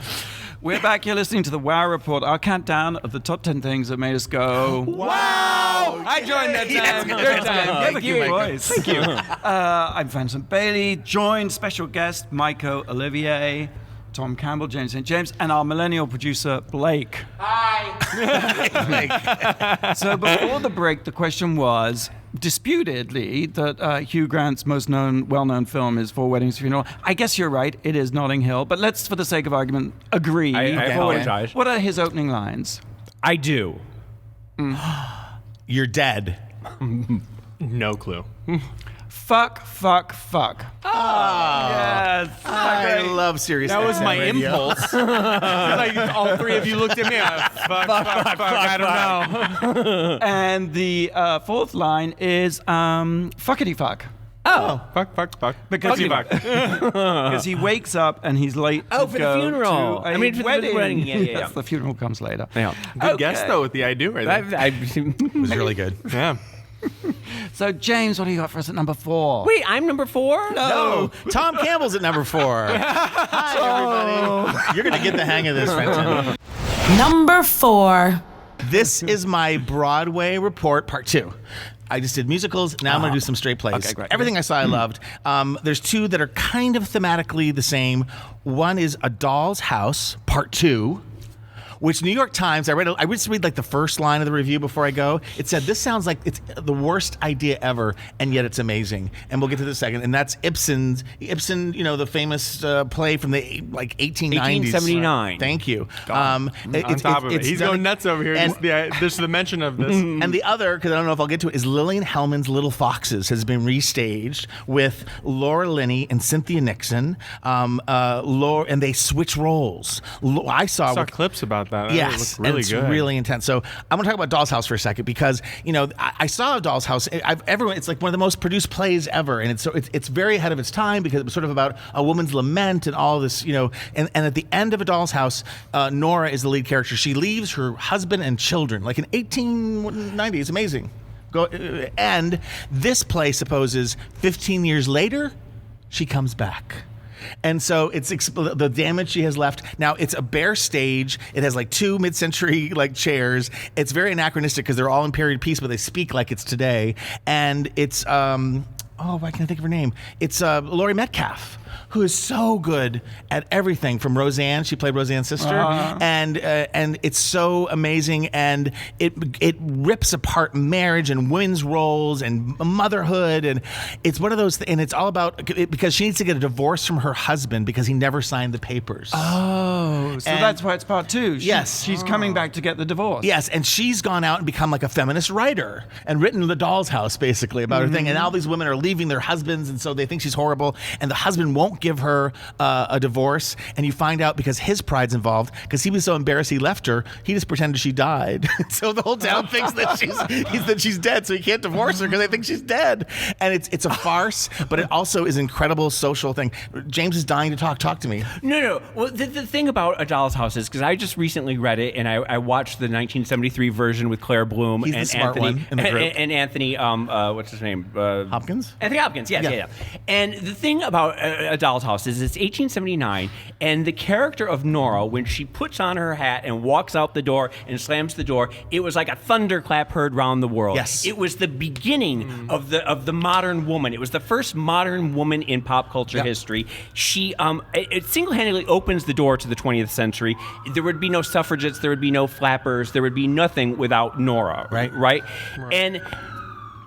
We're back. You're listening to the Wow Report, our countdown of the top 10 things that made us go, Wow! I joined that time. Good time. You have a Thank you. good voice. Thank you. I'm Vincent Bailey, joined special guest Myko Olivier, Tom Campbell, James St. James, and our millennial producer, Blake. Hi. So before the break, the question was, disputedly, that Hugh Grant's most well-known film is Four Weddings and a Funeral. I guess you're right. It is Notting Hill. But let's, for the sake of argument, agree. I apologize. What are his opening lines? I do. You're dead. No clue. Fuck, fuck, fuck. Yes. I love Sirius. That was XM my radio. impulse. Like all three of you looked at me. Fuck, I don't know. And the fourth line is fuckity fuck. Fuck. Because he wakes up and he's late Oh, to for the go funeral. to a I mean, for the wedding. wedding. Yeah. That's the funeral comes later. Yeah. Good guess, though, with the I do right there. It was really good. Yeah. So, James, what do you got for us at number 4? Wait, I'm number 4? No, Tom Campbell's at number 4. Hi, everybody. You're going to get the hang of this, Fenton. Number 4. This is my Broadway report, part 2. I just did musicals. Now I'm going to do some straight plays. Okay, great. Everything I saw, I loved. There's 2 that are kind of thematically the same. One is A Doll's House, part 2. Which New York Times, I just read like the first line of the review before I go. It said, this sounds like it's the worst idea ever, and yet it's amazing. And we'll get to this second. And that's Ibsen, the famous play from the 1890s. 1879. Thank you. On top of it. He's going nuts over here. And- There's the mention of this. And the other, because I don't know if I'll get to it, is Lillian Hellman's Little Foxes has been restaged with Laura Linney and Cynthia Nixon. Laura, and they switch roles. I saw Clips about that. Yes, It looked really and it's good. really intense. So I'm going to talk about Doll's House for a second because I saw Doll's House. It's like one of the most produced plays ever, and it's very ahead of its time because it was sort of about a woman's lament and all this, And at the end of A Doll's House, Nora is the lead character. She leaves her husband and children, like in 1890. It's amazing. And this play supposes 15 years later, she comes back. And so it's the damage she has left. Now, it's a bare stage. It has like 2 mid-century chairs. It's very anachronistic because they're all in period piece, but they speak like it's today. And it's, why can't I think of her name? It's Laurie Metcalf, who is so good at everything from Roseanne. She played Roseanne's sister, and it's so amazing. And it rips apart marriage and women's roles and motherhood, and it's one of those. And it's all about because she needs to get a divorce from her husband because he never signed the papers. Oh, so that's why it's part 2. Yes. She's coming back to get the divorce. Yes, and she's gone out and become like a feminist writer and written The Doll's House basically about her thing. And all these women are leaving their husbands, and so they think she's horrible, and the husband won't give her a divorce, and you find out because his pride's involved, because he was so embarrassed he left her, he just pretended she died. So the whole town thinks that she's dead, so he can't divorce her because they think she's dead. And it's a farce, but it also is an incredible social thing. James is dying to talk. Talk to me. No. Well, the thing about A Doll's House is because I just recently read it, and I watched the 1973 version with Claire Bloom He's and the smart Anthony one in the group. and Anthony. What's his name? Hopkins? Anthony Hopkins. Yes, yeah. And the thing about A Doll's House is it's 1879, and the character of Nora, when she puts on her hat and walks out the door and slams the door, it was like a thunderclap heard round the world. Yes. It was the beginning of the modern woman. It was the first modern woman in pop culture history. She it single-handedly opens the door to the 20th century. There would be no suffragettes, there would be no flappers, there would be nothing without Nora. Right? And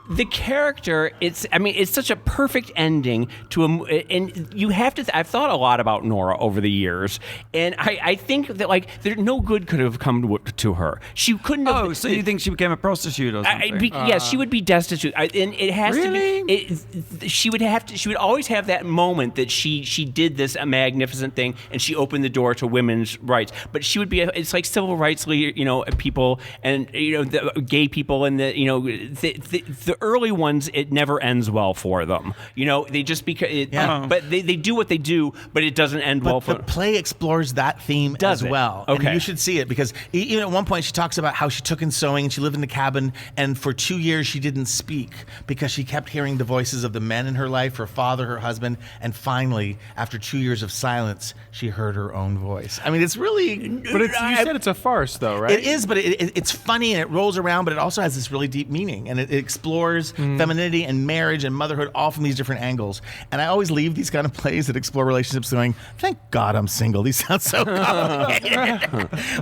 the character, it's such a perfect ending to and you have to. I've thought a lot about Nora over the years, and I think that no good could have come to her. She couldn't have. Oh, so you think she became a prostitute or something? Yes, she would be destitute, and it has really? to be. She would have to. She would always have that moment that she did this magnificent thing, and she opened the door to women's rights. But she would be. It's like civil rights, people, and the gay people, and the early ones, it never ends well for them. They just but they do what they do, but it doesn't end well for them. The play explores that theme as well. Okay. And you should see it because at one point she talks about how she took in sewing and she lived in a cabin, and for 2 years she didn't speak because she kept hearing the voices of the men in her life, her father, her husband, and finally, after 2 years of silence, she heard her own voice. It's really... But you said it's a farce, though, right? It is, but it's funny and it rolls around, but it also has this really deep meaning, and it explores femininity and marriage and motherhood all from these different angles. And I always leave these kind of plays that explore relationships going, thank God I'm single. These sound so complicated.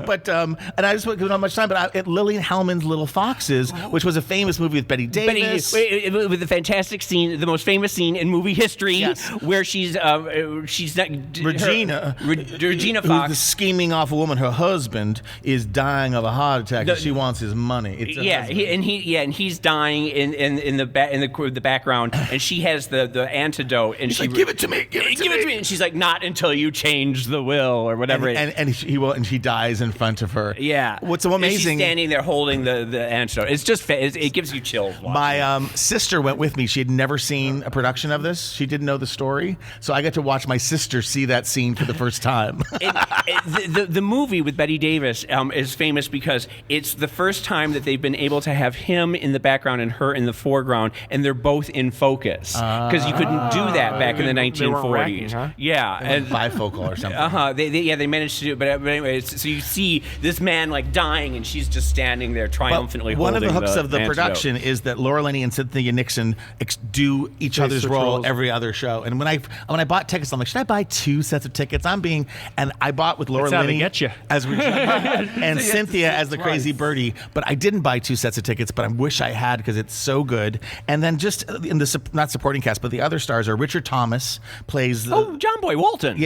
But, and I just won't give it much time, but Lillian Hellman's Little Foxes, which was a famous movie with Betty Davis. With the fantastic scene, the most famous scene in movie history, where she's not... Regina Fox. Who's the scheming awful woman. Her husband is dying of a heart attack and she wants his money. He's dying in the background, and she has the antidote, and She's she like, give it to me, give it to me. And she's like, not until you change the will or whatever. And she dies in front of her. Yeah. What's so amazing? And she's standing there holding the antidote. It's just it gives you chills. My sister went with me. She had never seen a production of this. She didn't know the story, so I got to watch my sister see that scene for the first time. The movie with Betty Davis is famous because it's the first time that they've been able to have him in the background and her in the foreground, and they're both in focus because you couldn't do that back in the 1940s. They weren't racking, huh? Yeah, and bifocal or something. They managed to do it, but anyway, so you see this man dying, and she's just standing there triumphantly. One holding of the hooks of the antidote. production is that Laura Linney and Cynthia Nixon do each other's role roles. every other show. And when I bought tickets, I'm like, should I buy 2 sets of tickets? And I bought with Laura That's how they Linney get you. as Regina and Cynthia as the crazy birdie. But I didn't buy 2 sets of tickets, but I wish I had because it's so good. And then just in the not supporting cast, but the other stars are Richard Thomas plays John Boy Walton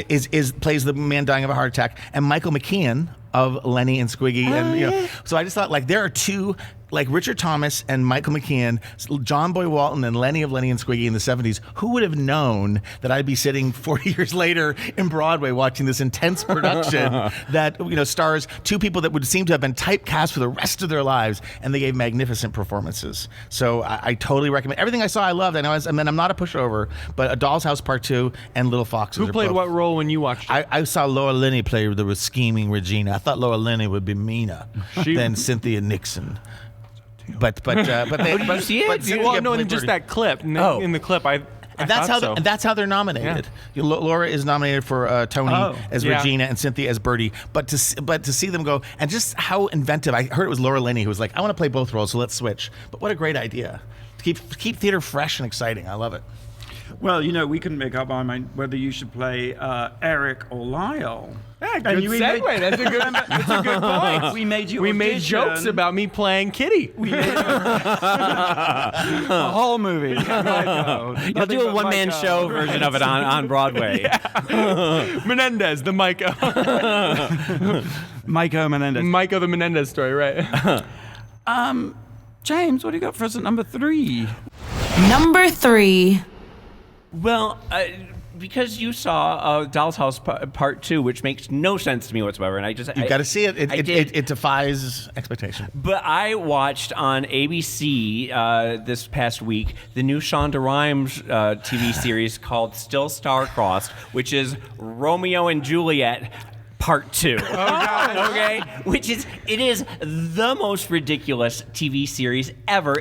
plays the man dying of a heart attack, and Michael McKean of Lenny and Squiggy, So I just thought there are 2. Richard Thomas and Michael McKean, John Boy Walton and Lenny of Lenny and Squiggy in the 70s, who would have known that I'd be sitting 40 years later in Broadway watching this intense production that stars 2 people that would seem to have been typecast for the rest of their lives, and they gave magnificent performances. So I totally recommend everything I saw. I loved. I'm not a pushover, but A Doll's House Part 2 and Little Foxes. Who played what role when you watched it? I saw Laura Linney play the scheming Regina. I thought Laura Linney would be meaner than Cynthia Nixon. But they did you see it? Well, no, in just that clip. In the clip, I And that's how they're nominated. Yeah. Laura is nominated for Tony as Regina and Cynthia as Birdie. But to see them go, and just how inventive. I heard it was Laura Linney who was like, I want to play both roles, so let's switch. But what a great idea. To keep theater fresh and exciting. I love it. Well, we couldn't make up our mind whether you should play Eric or Lyle. Yeah, good segue. That's a good point. We made you. We made jokes about me playing Kitty. We made a whole movie. You'll do a one-man show version of it on Broadway. Menendez, the Myko. Myko Menendez. Myko the Menendez story, right? James, what do you got for us at number 3? Number 3. Well, because you saw Doll's House Part 2, which makes no sense to me whatsoever, and you've got to see it. It defies expectation. But I watched on ABC this past week the new Shonda Rhimes TV series called Still Star-Crossed, which is Romeo and Juliet Part 2. Okay? It is the most ridiculous TV series ever.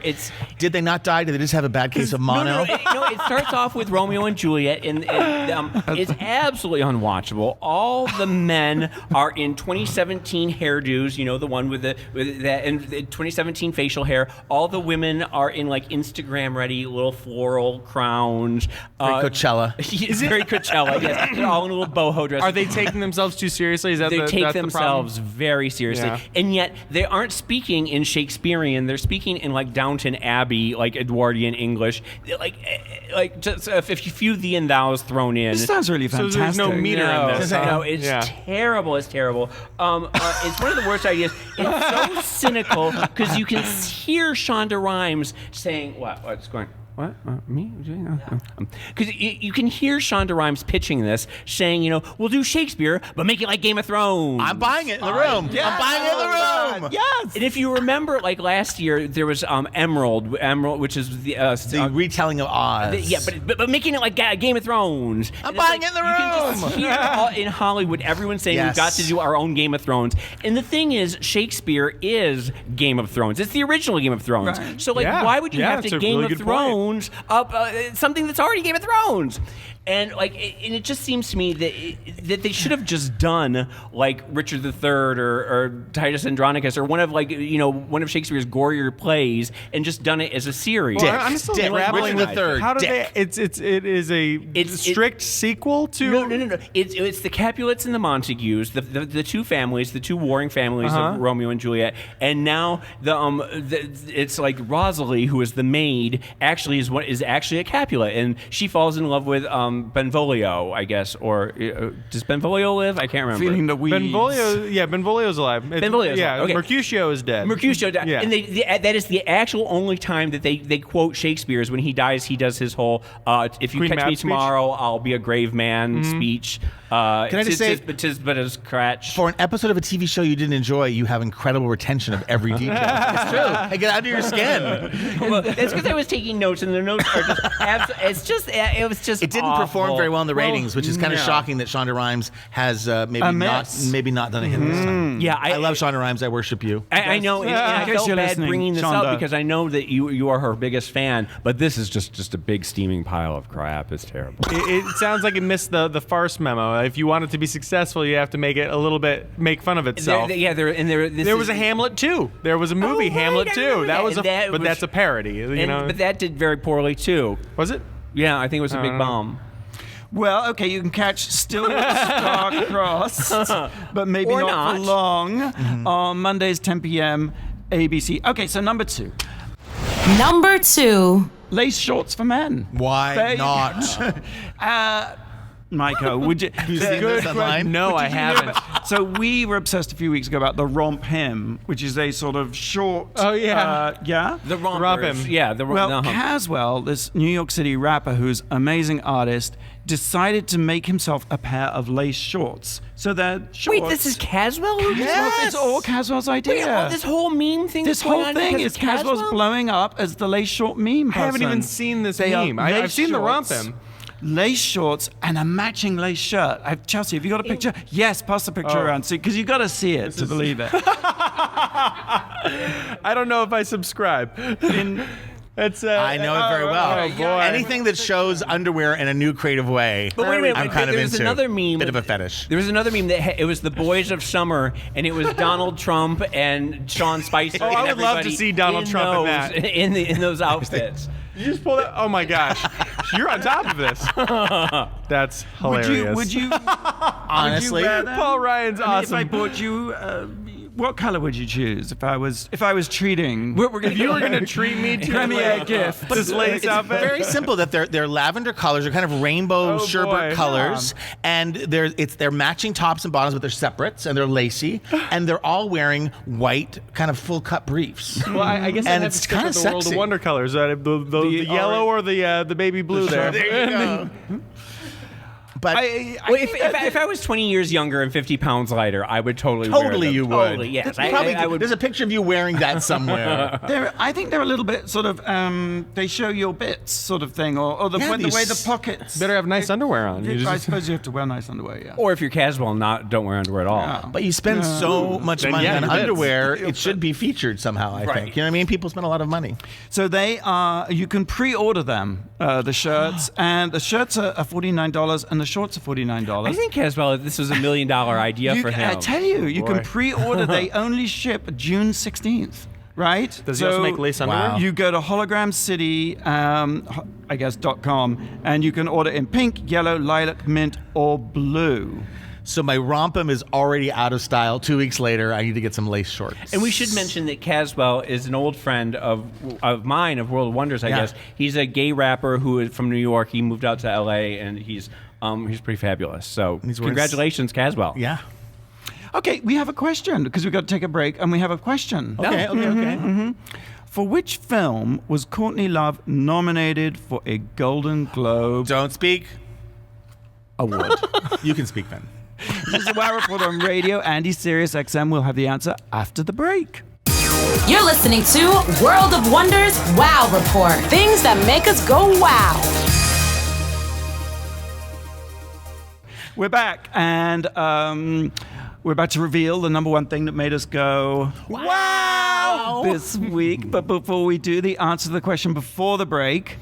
Did they not die? Did they just have a bad case of mono? No, it starts off with Romeo and Juliet, and it's absolutely unwatchable. All the men are in 2017 hairdos, the one with that, and 2017 facial hair. All the women are in like Instagram-ready little floral crowns. Coachella. It's very Coachella, yes. They're all in a little boho dress. Are they taking themselves too seriously? Is that they take that's themselves very seriously, and yet they aren't speaking in Shakespearean. They're speaking in like Downton Abbey, like Edwardian English, like just a few thee and thous thrown in. This sounds really fantastic. So there's no meter in this. No, it's terrible. It's terrible. It's one of the worst ideas. It's so cynical because you can hear Shonda Rhimes saying, "What's going?" What? Me? Because you can hear Shonda Rhimes pitching this, saying, we'll do Shakespeare, but make it like Game of Thrones. I'm buying it in the room. Yes. I'm buying it in the room. Yes. And if you remember, like last year, there was Emerald, which is The retelling of Oz. but making it like Game of Thrones. I'm buying it in the room. You can just hear in Hollywood everyone saying we've got to do our own Game of Thrones. And the thing is, Shakespeare is Game of Thrones. It's the original Game of Thrones. Right. So why would you have it's to a Game really of good point. Thrones up something that's already Game of Thrones? And it just seems to me that they should have just done like Richard III or Titus Andronicus or one of Shakespeare's gorier plays and just done it as a series. Well, I'm still grappling Richard with III. how do Dick. it is a strict sequel to No. It's the Capulets and the Montagues, the two families, the two warring families of Romeo and Juliet, and now it's like Rosalie, who is the maid, actually is actually a Capulet, and she falls in love with Benvolio, I guess, or does Benvolio live? I can't remember. Feeling the weeds. Benvolio's alive. Benvolio's alive, okay. Mercutio is dead. Mercutio died. Yeah. And that is the actual only time that they quote Shakespeare is when he dies. He does his whole if you Queen catch Mab me speech? tomorrow, I'll be a grave man speech. Can I just say, but as crutch. for an episode of a TV show you didn't enjoy, you have incredible retention of every detail. It's true. Hey, get out of your skin. Well, that's because I was taking notes, and the notes are just it was just It didn't awful. perform very well in the ratings, which is kind of shocking that Shonda Rhimes has maybe not done a hit this time. Yeah, I love Shonda Rhimes. I worship you. I know, and I In case felt you're bad listening, bringing this Shonda. up because I know that you are her biggest fan, but this is just a big steaming pile of crap. It's terrible. It sounds like it missed the farce memo. If you want it to be successful, you have to make it a little bit make fun of itself. There was a Hamlet 2. There was a movie, Hamlet 2. That was that's a parody. But that did very poorly too. Was it? Yeah, I think it was a big bomb. Well, okay, you can catch Still Star-Crossed, but maybe Or not for not. long, on Mondays, 10 p.m., ABC. Okay, so number 2. Number 2. Lace shorts for men. Why They- not? Myko, would you? You seen this online? No, I haven't. So we were obsessed a few weeks ago about the romp him, which is a sort of short. Oh, yeah. Yeah. The rompers. Romp him. Yeah, Well, Caswell, this New York City rapper who's amazing artist, decided to make himself a pair of lace shorts. So they're shorts. Wait, this is Caswell? Yes! It's all Caswell's idea. Wait, this whole meme thing. This going whole on thing because is of Caswell's Caswell? blowing up as the lace short meme person. I haven't even seen this They are meme. I've lace seen the romp shorts, him. Lace shorts and a matching lace shirt. Chelsea, have you got a picture? Yes, pass the picture around because you've got to see it to believe it. I don't know if I subscribe. It's I know it very well. Oh, boy. Anything that shows underwear in a new creative way, But wait a minute, I'm kind of there was into. another meme. Bit of a fetish. There was another meme that it was the Boys of Summer, and it was Donald Trump and Sean Spicer. Oh, I and would love to everybody see Donald Trump in that. in those outfits. You just pulled it. Oh my gosh, you're on top of this. That's hilarious. Would you Honestly, wear them? Paul Ryan's I mean, awesome. If I bought you, what color would you choose if I was treating? We're gonna If you were gonna treat me to Premier like, gift. this lace it's outfit. very simple. That they're lavender colors. They're kind of rainbow Oh, sherbet boy. colors, and they're matching tops and bottoms, but they're separates and they're lacy, and they're all wearing white, kind of full cut briefs. Well, I guess And I have it's to stick kinda with the World of sexy. Wonder colors. The yellow or the baby blue there. There you go. But If I was 20 years younger and 50 pounds lighter, I would totally wear them. you would. Totally, yes. I would. There's a picture of you wearing that somewhere. I think they're a little bit sort of, they show your bits sort of thing, or the way the pockets. Better have nice underwear on. I suppose you have to wear nice underwear, yeah. Or if you're casual, don't wear underwear at all. Yeah. But you spend so much Then, money yeah, on it is. underwear, it should be featured somehow, I think. You know what I mean? People spend a lot of money. So they are, you can pre-order them, the shirts, and the shirts are $49 and the shorts are $49. I think Caswell, this was $1 million idea for him. I tell you, you Boy. can pre-order. They only ship June 16th. Right? Does he also make lace underwear? Wow. You go to hologramcity, I guess, .com, and you can order in pink, yellow, lilac, mint, or blue. So my rompum is already out of style. 2 weeks later, I need to get some lace shorts. And we should mention that Caswell is an old friend of mine, of World of Wonders, I guess. He's a gay rapper who is from New York. He moved out to L.A., and he's pretty fabulous. So congratulations, Caswell. Yeah. Okay, we have a question, because we've got to take a break, and we have a question. Okay. For which film was Courtney Love nominated for a Golden Globe Don't speak. Award? You can speak then. This is the Wow Report on radio. Andy, SiriusXM will have the answer after the break. You're listening to World of Wonders Wow Report. Things that make us go wow. We're back, and we're about to reveal the number one thing that made us go wow this week. But before we do, the answer to the question before the break: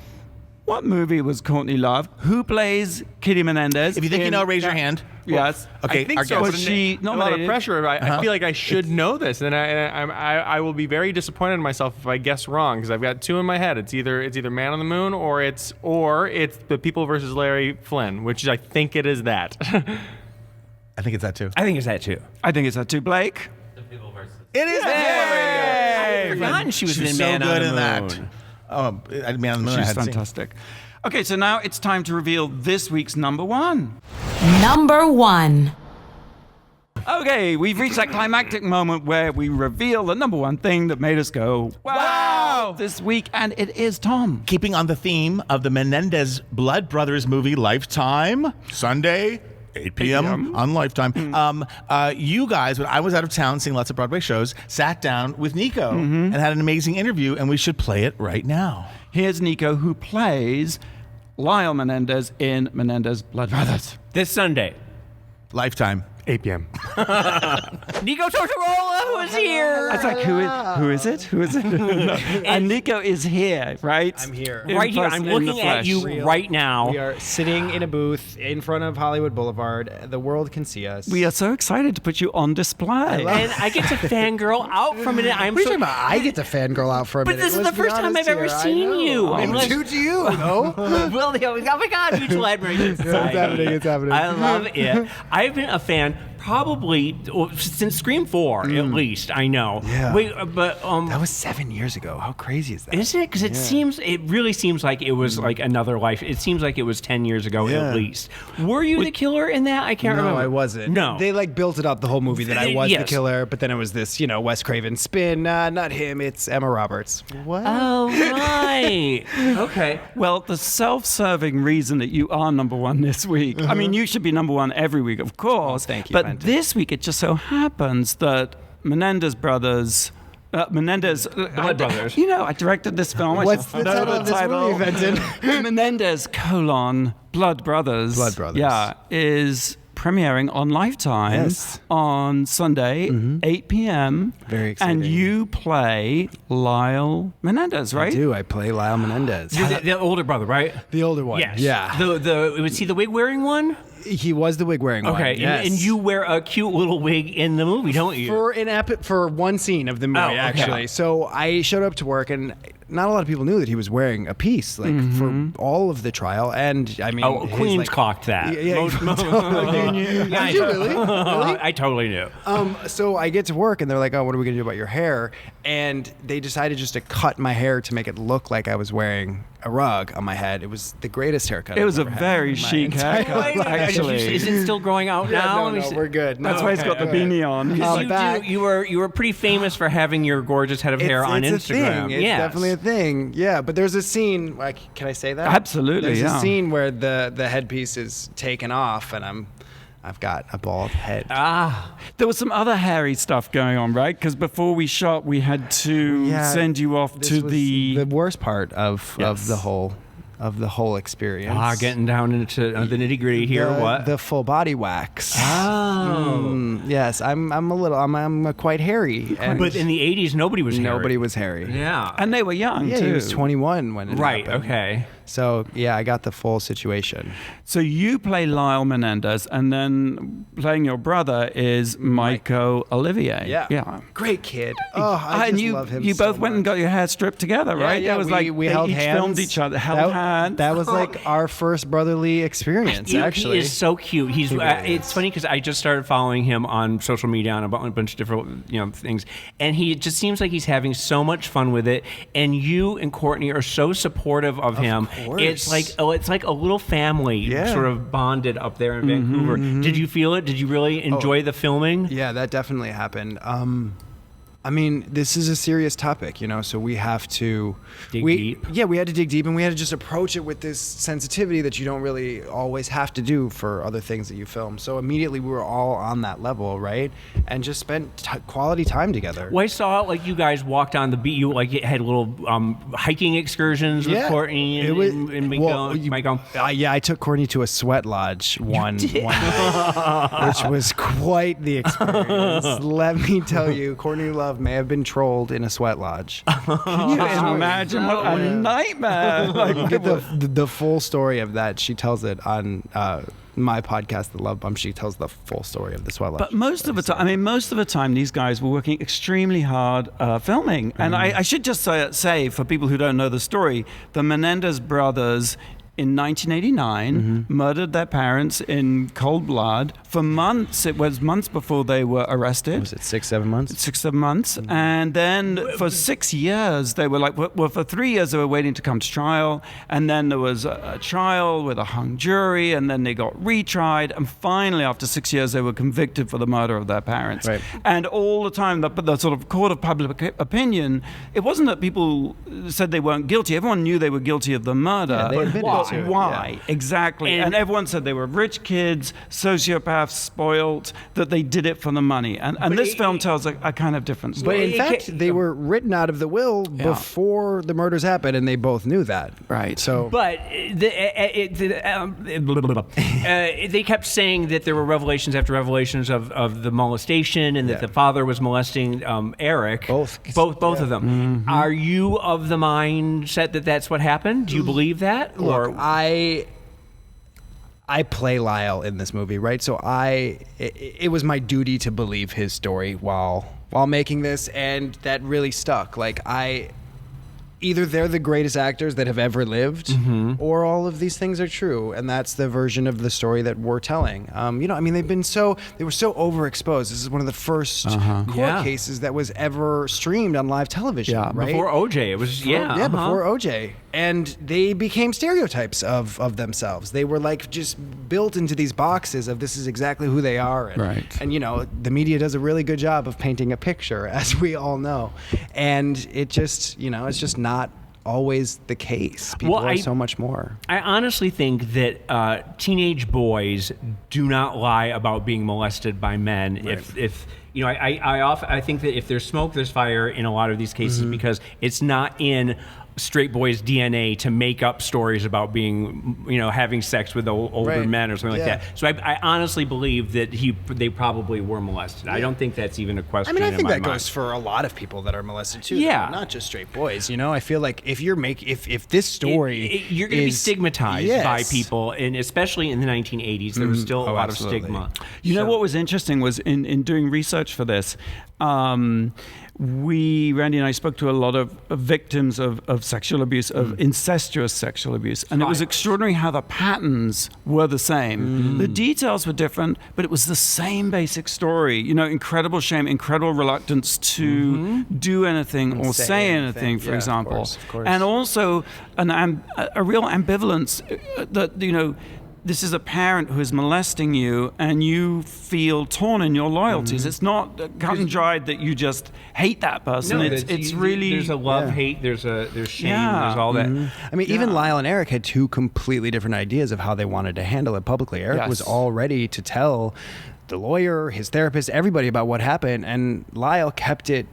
what movie was Courtney Love? Who plays Kitty Menendez? If you think you know, raise your hand. Yes. Okay. I think our so. guest. But she a lot of nominated? pressure. I feel like I should know this, and I will be very disappointed in myself if I guess wrong, because I've got two in my head. It's either Man on the Moon or it's The People versus Larry Flynn, which I think it is that. I think it's that too. I think it's that, too. I think it's that too, Blake. It is I'd forgotten she was in so Man good on the in Moon. that. Oh, Man on the Moon. I She's hadn't seen. fantastic. Okay, so now it's time to reveal this week's number one. Number one. Okay, we've reached that climactic moment where we reveal the number one thing that made us go wow this week, and it is Tom. Keeping on the theme of the Menendez Blood Brothers movie Lifetime, Sunday, 8 p.m. on Lifetime. You guys, when I was out of town seeing lots of Broadway shows, sat down with Nico and had an amazing interview, and we should play it right now. Here's Nico, who plays Lyle Menendez in Menendez Blood Brothers. This Sunday. Lifetime. 8 p.m. Nico Tortorella was here. It's like, who is it? Who is it? And Nico is here, right? I'm here. In Right here. person, I'm in the looking at flesh. you right now. We are sitting in a booth in front of Hollywood Boulevard. The world can see us. We are so excited to put you on display. And I get to fangirl out for a minute. I'm What are you so. talking about? I get to fangirl out for a But minute. this is Let's the be first time honest I've ever here. I seen know. you. Oh, Unless- to you, no? Well, oh my God, mutual admiration. It's happening. I love it. I've been a fan probably since Scream 4, at least. I know. Yeah. Wait, but That was 7 years ago. How crazy is that? is it? Because it really seems like it was like another life. It seems like it was 10 years ago at least. Were you the killer in that? I can't remember. No, I wasn't. No. They built it up the whole movie that I was the Yes. killer, but then it was this, Wes Craven spin. Not him, it's Emma Roberts. What? Oh, right. Okay. Well, the self-serving reason that you are number one this week, I mean, you should be number one every week, of course. Thank you, But Benton. this week, it just so happens that Menendez Brothers... Menendez... Blood Brothers. I directed this film. I What's should the know title of this movie, Benton? Menendez, Blood Brothers. Blood Brothers. Yeah, is premiering on Lifetime Yes. on Sunday, 8 p.m. Very exciting. And you play Lyle Menendez, right? I play Lyle Menendez. The older brother, right? The older one. Yes. Yeah. Was he the wig wearing one? He was the wig wearing one. Okay. Yes. And you wear a cute little wig in the movie, don't you? For one scene of the movie, Oh, okay. actually. So I showed up to work, and not a lot of people knew that he was wearing a piece, for all of the trial. And I mean, Oh, his, Queens cocked that. Yeah, Most- Did you really? I totally knew. So I get to work, and they're like, "Oh, what are we gonna do about your hair?" And they decided just to cut my hair to make it look like I was wearing a rug on my head. It was the greatest haircut. It was a I've ever had very in my chic entire haircut, life. actually. Is it still growing out now? No, we're good. That's why he's got the beanie on. You were pretty famous for having your gorgeous head of hair on it's Instagram. A thing. It's Yes. definitely a thing. Yeah, but there's a scene. Like, can I say that? Absolutely, There's yeah. a scene where the headpiece is taken off, and I've got a bald head. There was some other hairy stuff going on, right? Because before we shot, we had to send you off This to was the worst part of Yes. the whole experience. Getting down into the nitty gritty here. What? The full body wax. Oh. Yes, I'm quite hairy. And But in the 80s, nobody was hairy. nobody was hairy. Yeah. and they were young Yeah, too. he was 21 when it Right. happened. Okay. So yeah, I got the full situation. So you play Lyle Menendez, and then playing your brother is Myko Olivier. Yeah. Great kid. Oh, I and just you love him. you so both went and much. got your hair stripped together, right? Yeah, It was we like held each hands. filmed each other, held hands. That was like our first brotherly experience, actually. He is so cute. He's. He really It's funny because I just started following him on social media on a bunch of different things, and he just seems like he's having so much fun with it. And you and Courtney are so supportive of him. course. It's like a little family Yeah. sort of bonded up there in Vancouver. Did you feel it? Did you really enjoy the filming? Yeah, that definitely happened. I mean, this is a serious topic, so we have to Dig deep. Yeah, we had to dig deep, and we had to just approach it with this sensitivity that you don't really always have to do for other things that you film. So immediately we were all on that level, right? And just spent quality time together. Well, I saw like you guys walked on the beach. You had little hiking excursions with Courtney and Myko. Yeah, I took Courtney to a sweat lodge one night, which was quite the experience. Let me tell you, Courtney Love may have been trolled in a sweat lodge. Can you imagine what a nightmare? You get the full story of that. She tells it on my podcast, The Love Bump. She tells the full story of the sweat lodge. But most of the time, these guys were working extremely hard filming. And I should just say, for people who don't know the story, the Menendez brothers in 1989 murdered their parents in cold blood for months. It was months before they were arrested. Was it 6-7 months? 6-7 months. And then for 6 years, they were for 3 years, they were waiting to come to trial. And then there was a trial with a hung jury, and then they got retried. And finally, after 6 years, they were convicted for the murder of their parents. Right. And all the time, the sort of court of public opinion, it wasn't that people said they weren't guilty. Everyone knew they were guilty of the murder. Yeah, they admitted to it. Why? Yeah. Exactly. And everyone said they were rich kids, sociopaths, spoiled, that they did it for the money. And this film tells a kind of different But story. in fact, they were written out of the will before the murders happened, and they both knew that. Right. So, But they kept saying that there were revelations after revelations of the molestation, and that the father was molesting Eric. Both of them. Are you of the mindset that that's what happened? Do you believe that? look, I play Lyle in this movie, right? So it was my duty to believe his story while making this, and that really stuck. Either they're the greatest actors that have ever lived, or all of these things are true, and that's the version of the story that we're telling. They were so overexposed. This is one of the first court cases that was ever streamed on live television. Yeah, right? Before OJ, it was before OJ, and they became stereotypes of themselves. They were just built into these boxes of this is exactly who they are. And, Right. And the media does a really good job of painting a picture, as we all know, and it just it's just not always the case. People are so much more. I honestly think that teenage boys do not lie about being molested by men. Right. If I think that if there's smoke, there's fire in a lot of these cases, because it's not in straight boys' DNA to make up stories about being, having sex with older men or something like that. So I honestly believe that they probably were molested. I don't think that's even a question. I think that mind. goes for a lot of people that are molested too. Yeah, not just straight boys. I feel like if this story, you're going to be stigmatized by people, and especially in the 1980s, there was still a lot of stigma. You know what was interesting was in doing research for this, Randy and I spoke to a lot of victims of sexual abuse, of incestuous sexual abuse. And it was extraordinary how the patterns were the same. The details were different, but it was the same basic story. You know, incredible shame, incredible reluctance to do anything or say anything, for example. Of course. And also a real ambivalence that, you know, this is a parent who is molesting you and you feel torn in your loyalties. It's not cut and dried that you just hate that person. No, it's really... There's a love-hate, there's shame, there's all that. I mean, even Lyle and Eric had two completely different ideas of how they wanted to handle it publicly. Eric was all ready to tell the lawyer, his therapist, everybody about what happened, and Lyle kept it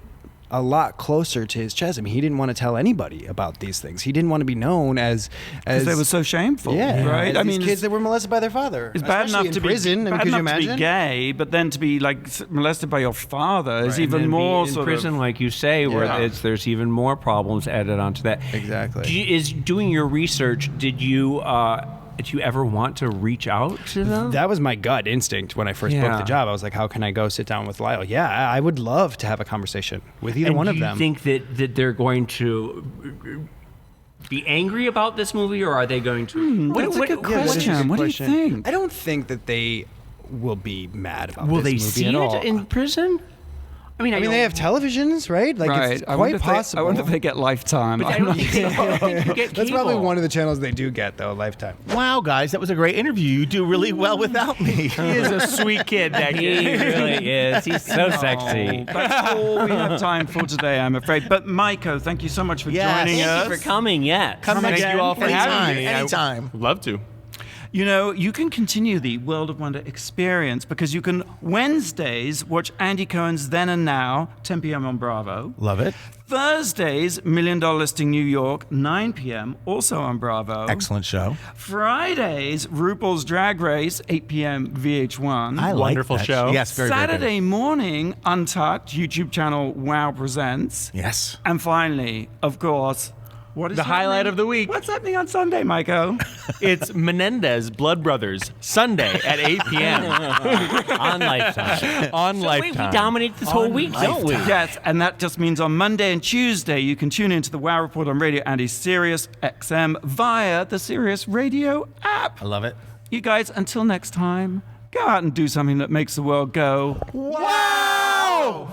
a lot closer to his chest. I mean, he didn't want to tell anybody about these things. He didn't want to be known as they were so shameful, right? I mean, kids that were molested by their father. It's bad enough to prison. Bad could you enough to imagine? be gay, but then to be like molested by your father is even more in sort prison, of, like you say, where there's even more problems added onto that. Exactly. Is doing your research? Did you ever want to reach out to them? That was my gut instinct when I first booked the job. I was like, how can I go sit down with Lyle? Yeah, I would love to have a conversation with either one of them. Do you think that they're going to be angry about this movie, or are they going to... That's a good question. What do you think? I don't think that they will be mad about Will this they movie see at it all. in prison? I mean, they have televisions, right? Like, Right. it's I wonder quite if possible. I wonder if they get Lifetime. I don't think you get That's probably cable. one of the channels they do get, though, Lifetime. Wow, guys, that was a great interview. You do really well without me. He is a sweet kid, that He really is. He's so sexy. That's all we have time for today, I'm afraid. But Myko, thank you so much for joining us. Thank you for coming, yes. Come Thank again. you all for having me. Anytime. Love to. You know, you can continue the World of Wonder experience because you can Wednesdays watch Andy Cohen's Then and Now, 10 p.m. on Bravo. Love it. Thursdays, $1 Million Listing New York, 9 p.m., also on Bravo. Excellent show. Fridays, RuPaul's Drag Race, 8 p.m. VH1. I like Wonderful that show. Yes, very, very Saturday morning, Untucked, YouTube channel Wow Presents. good. Yes. And finally, of course, what is The highlight happening? of the week. What's happening on Sunday, Myko? It's Menendez Blood Brothers, Sunday at 8 p.m. On Lifetime. on Wait, Lifetime. we dominate this whole week, don't we? Yes, and that just means on Monday and Tuesday you can tune into the Wow Report on Radio Andy SiriusXM via the Sirius Radio app. I love it. You guys, until next time, go out and do something that makes the world go, Wow!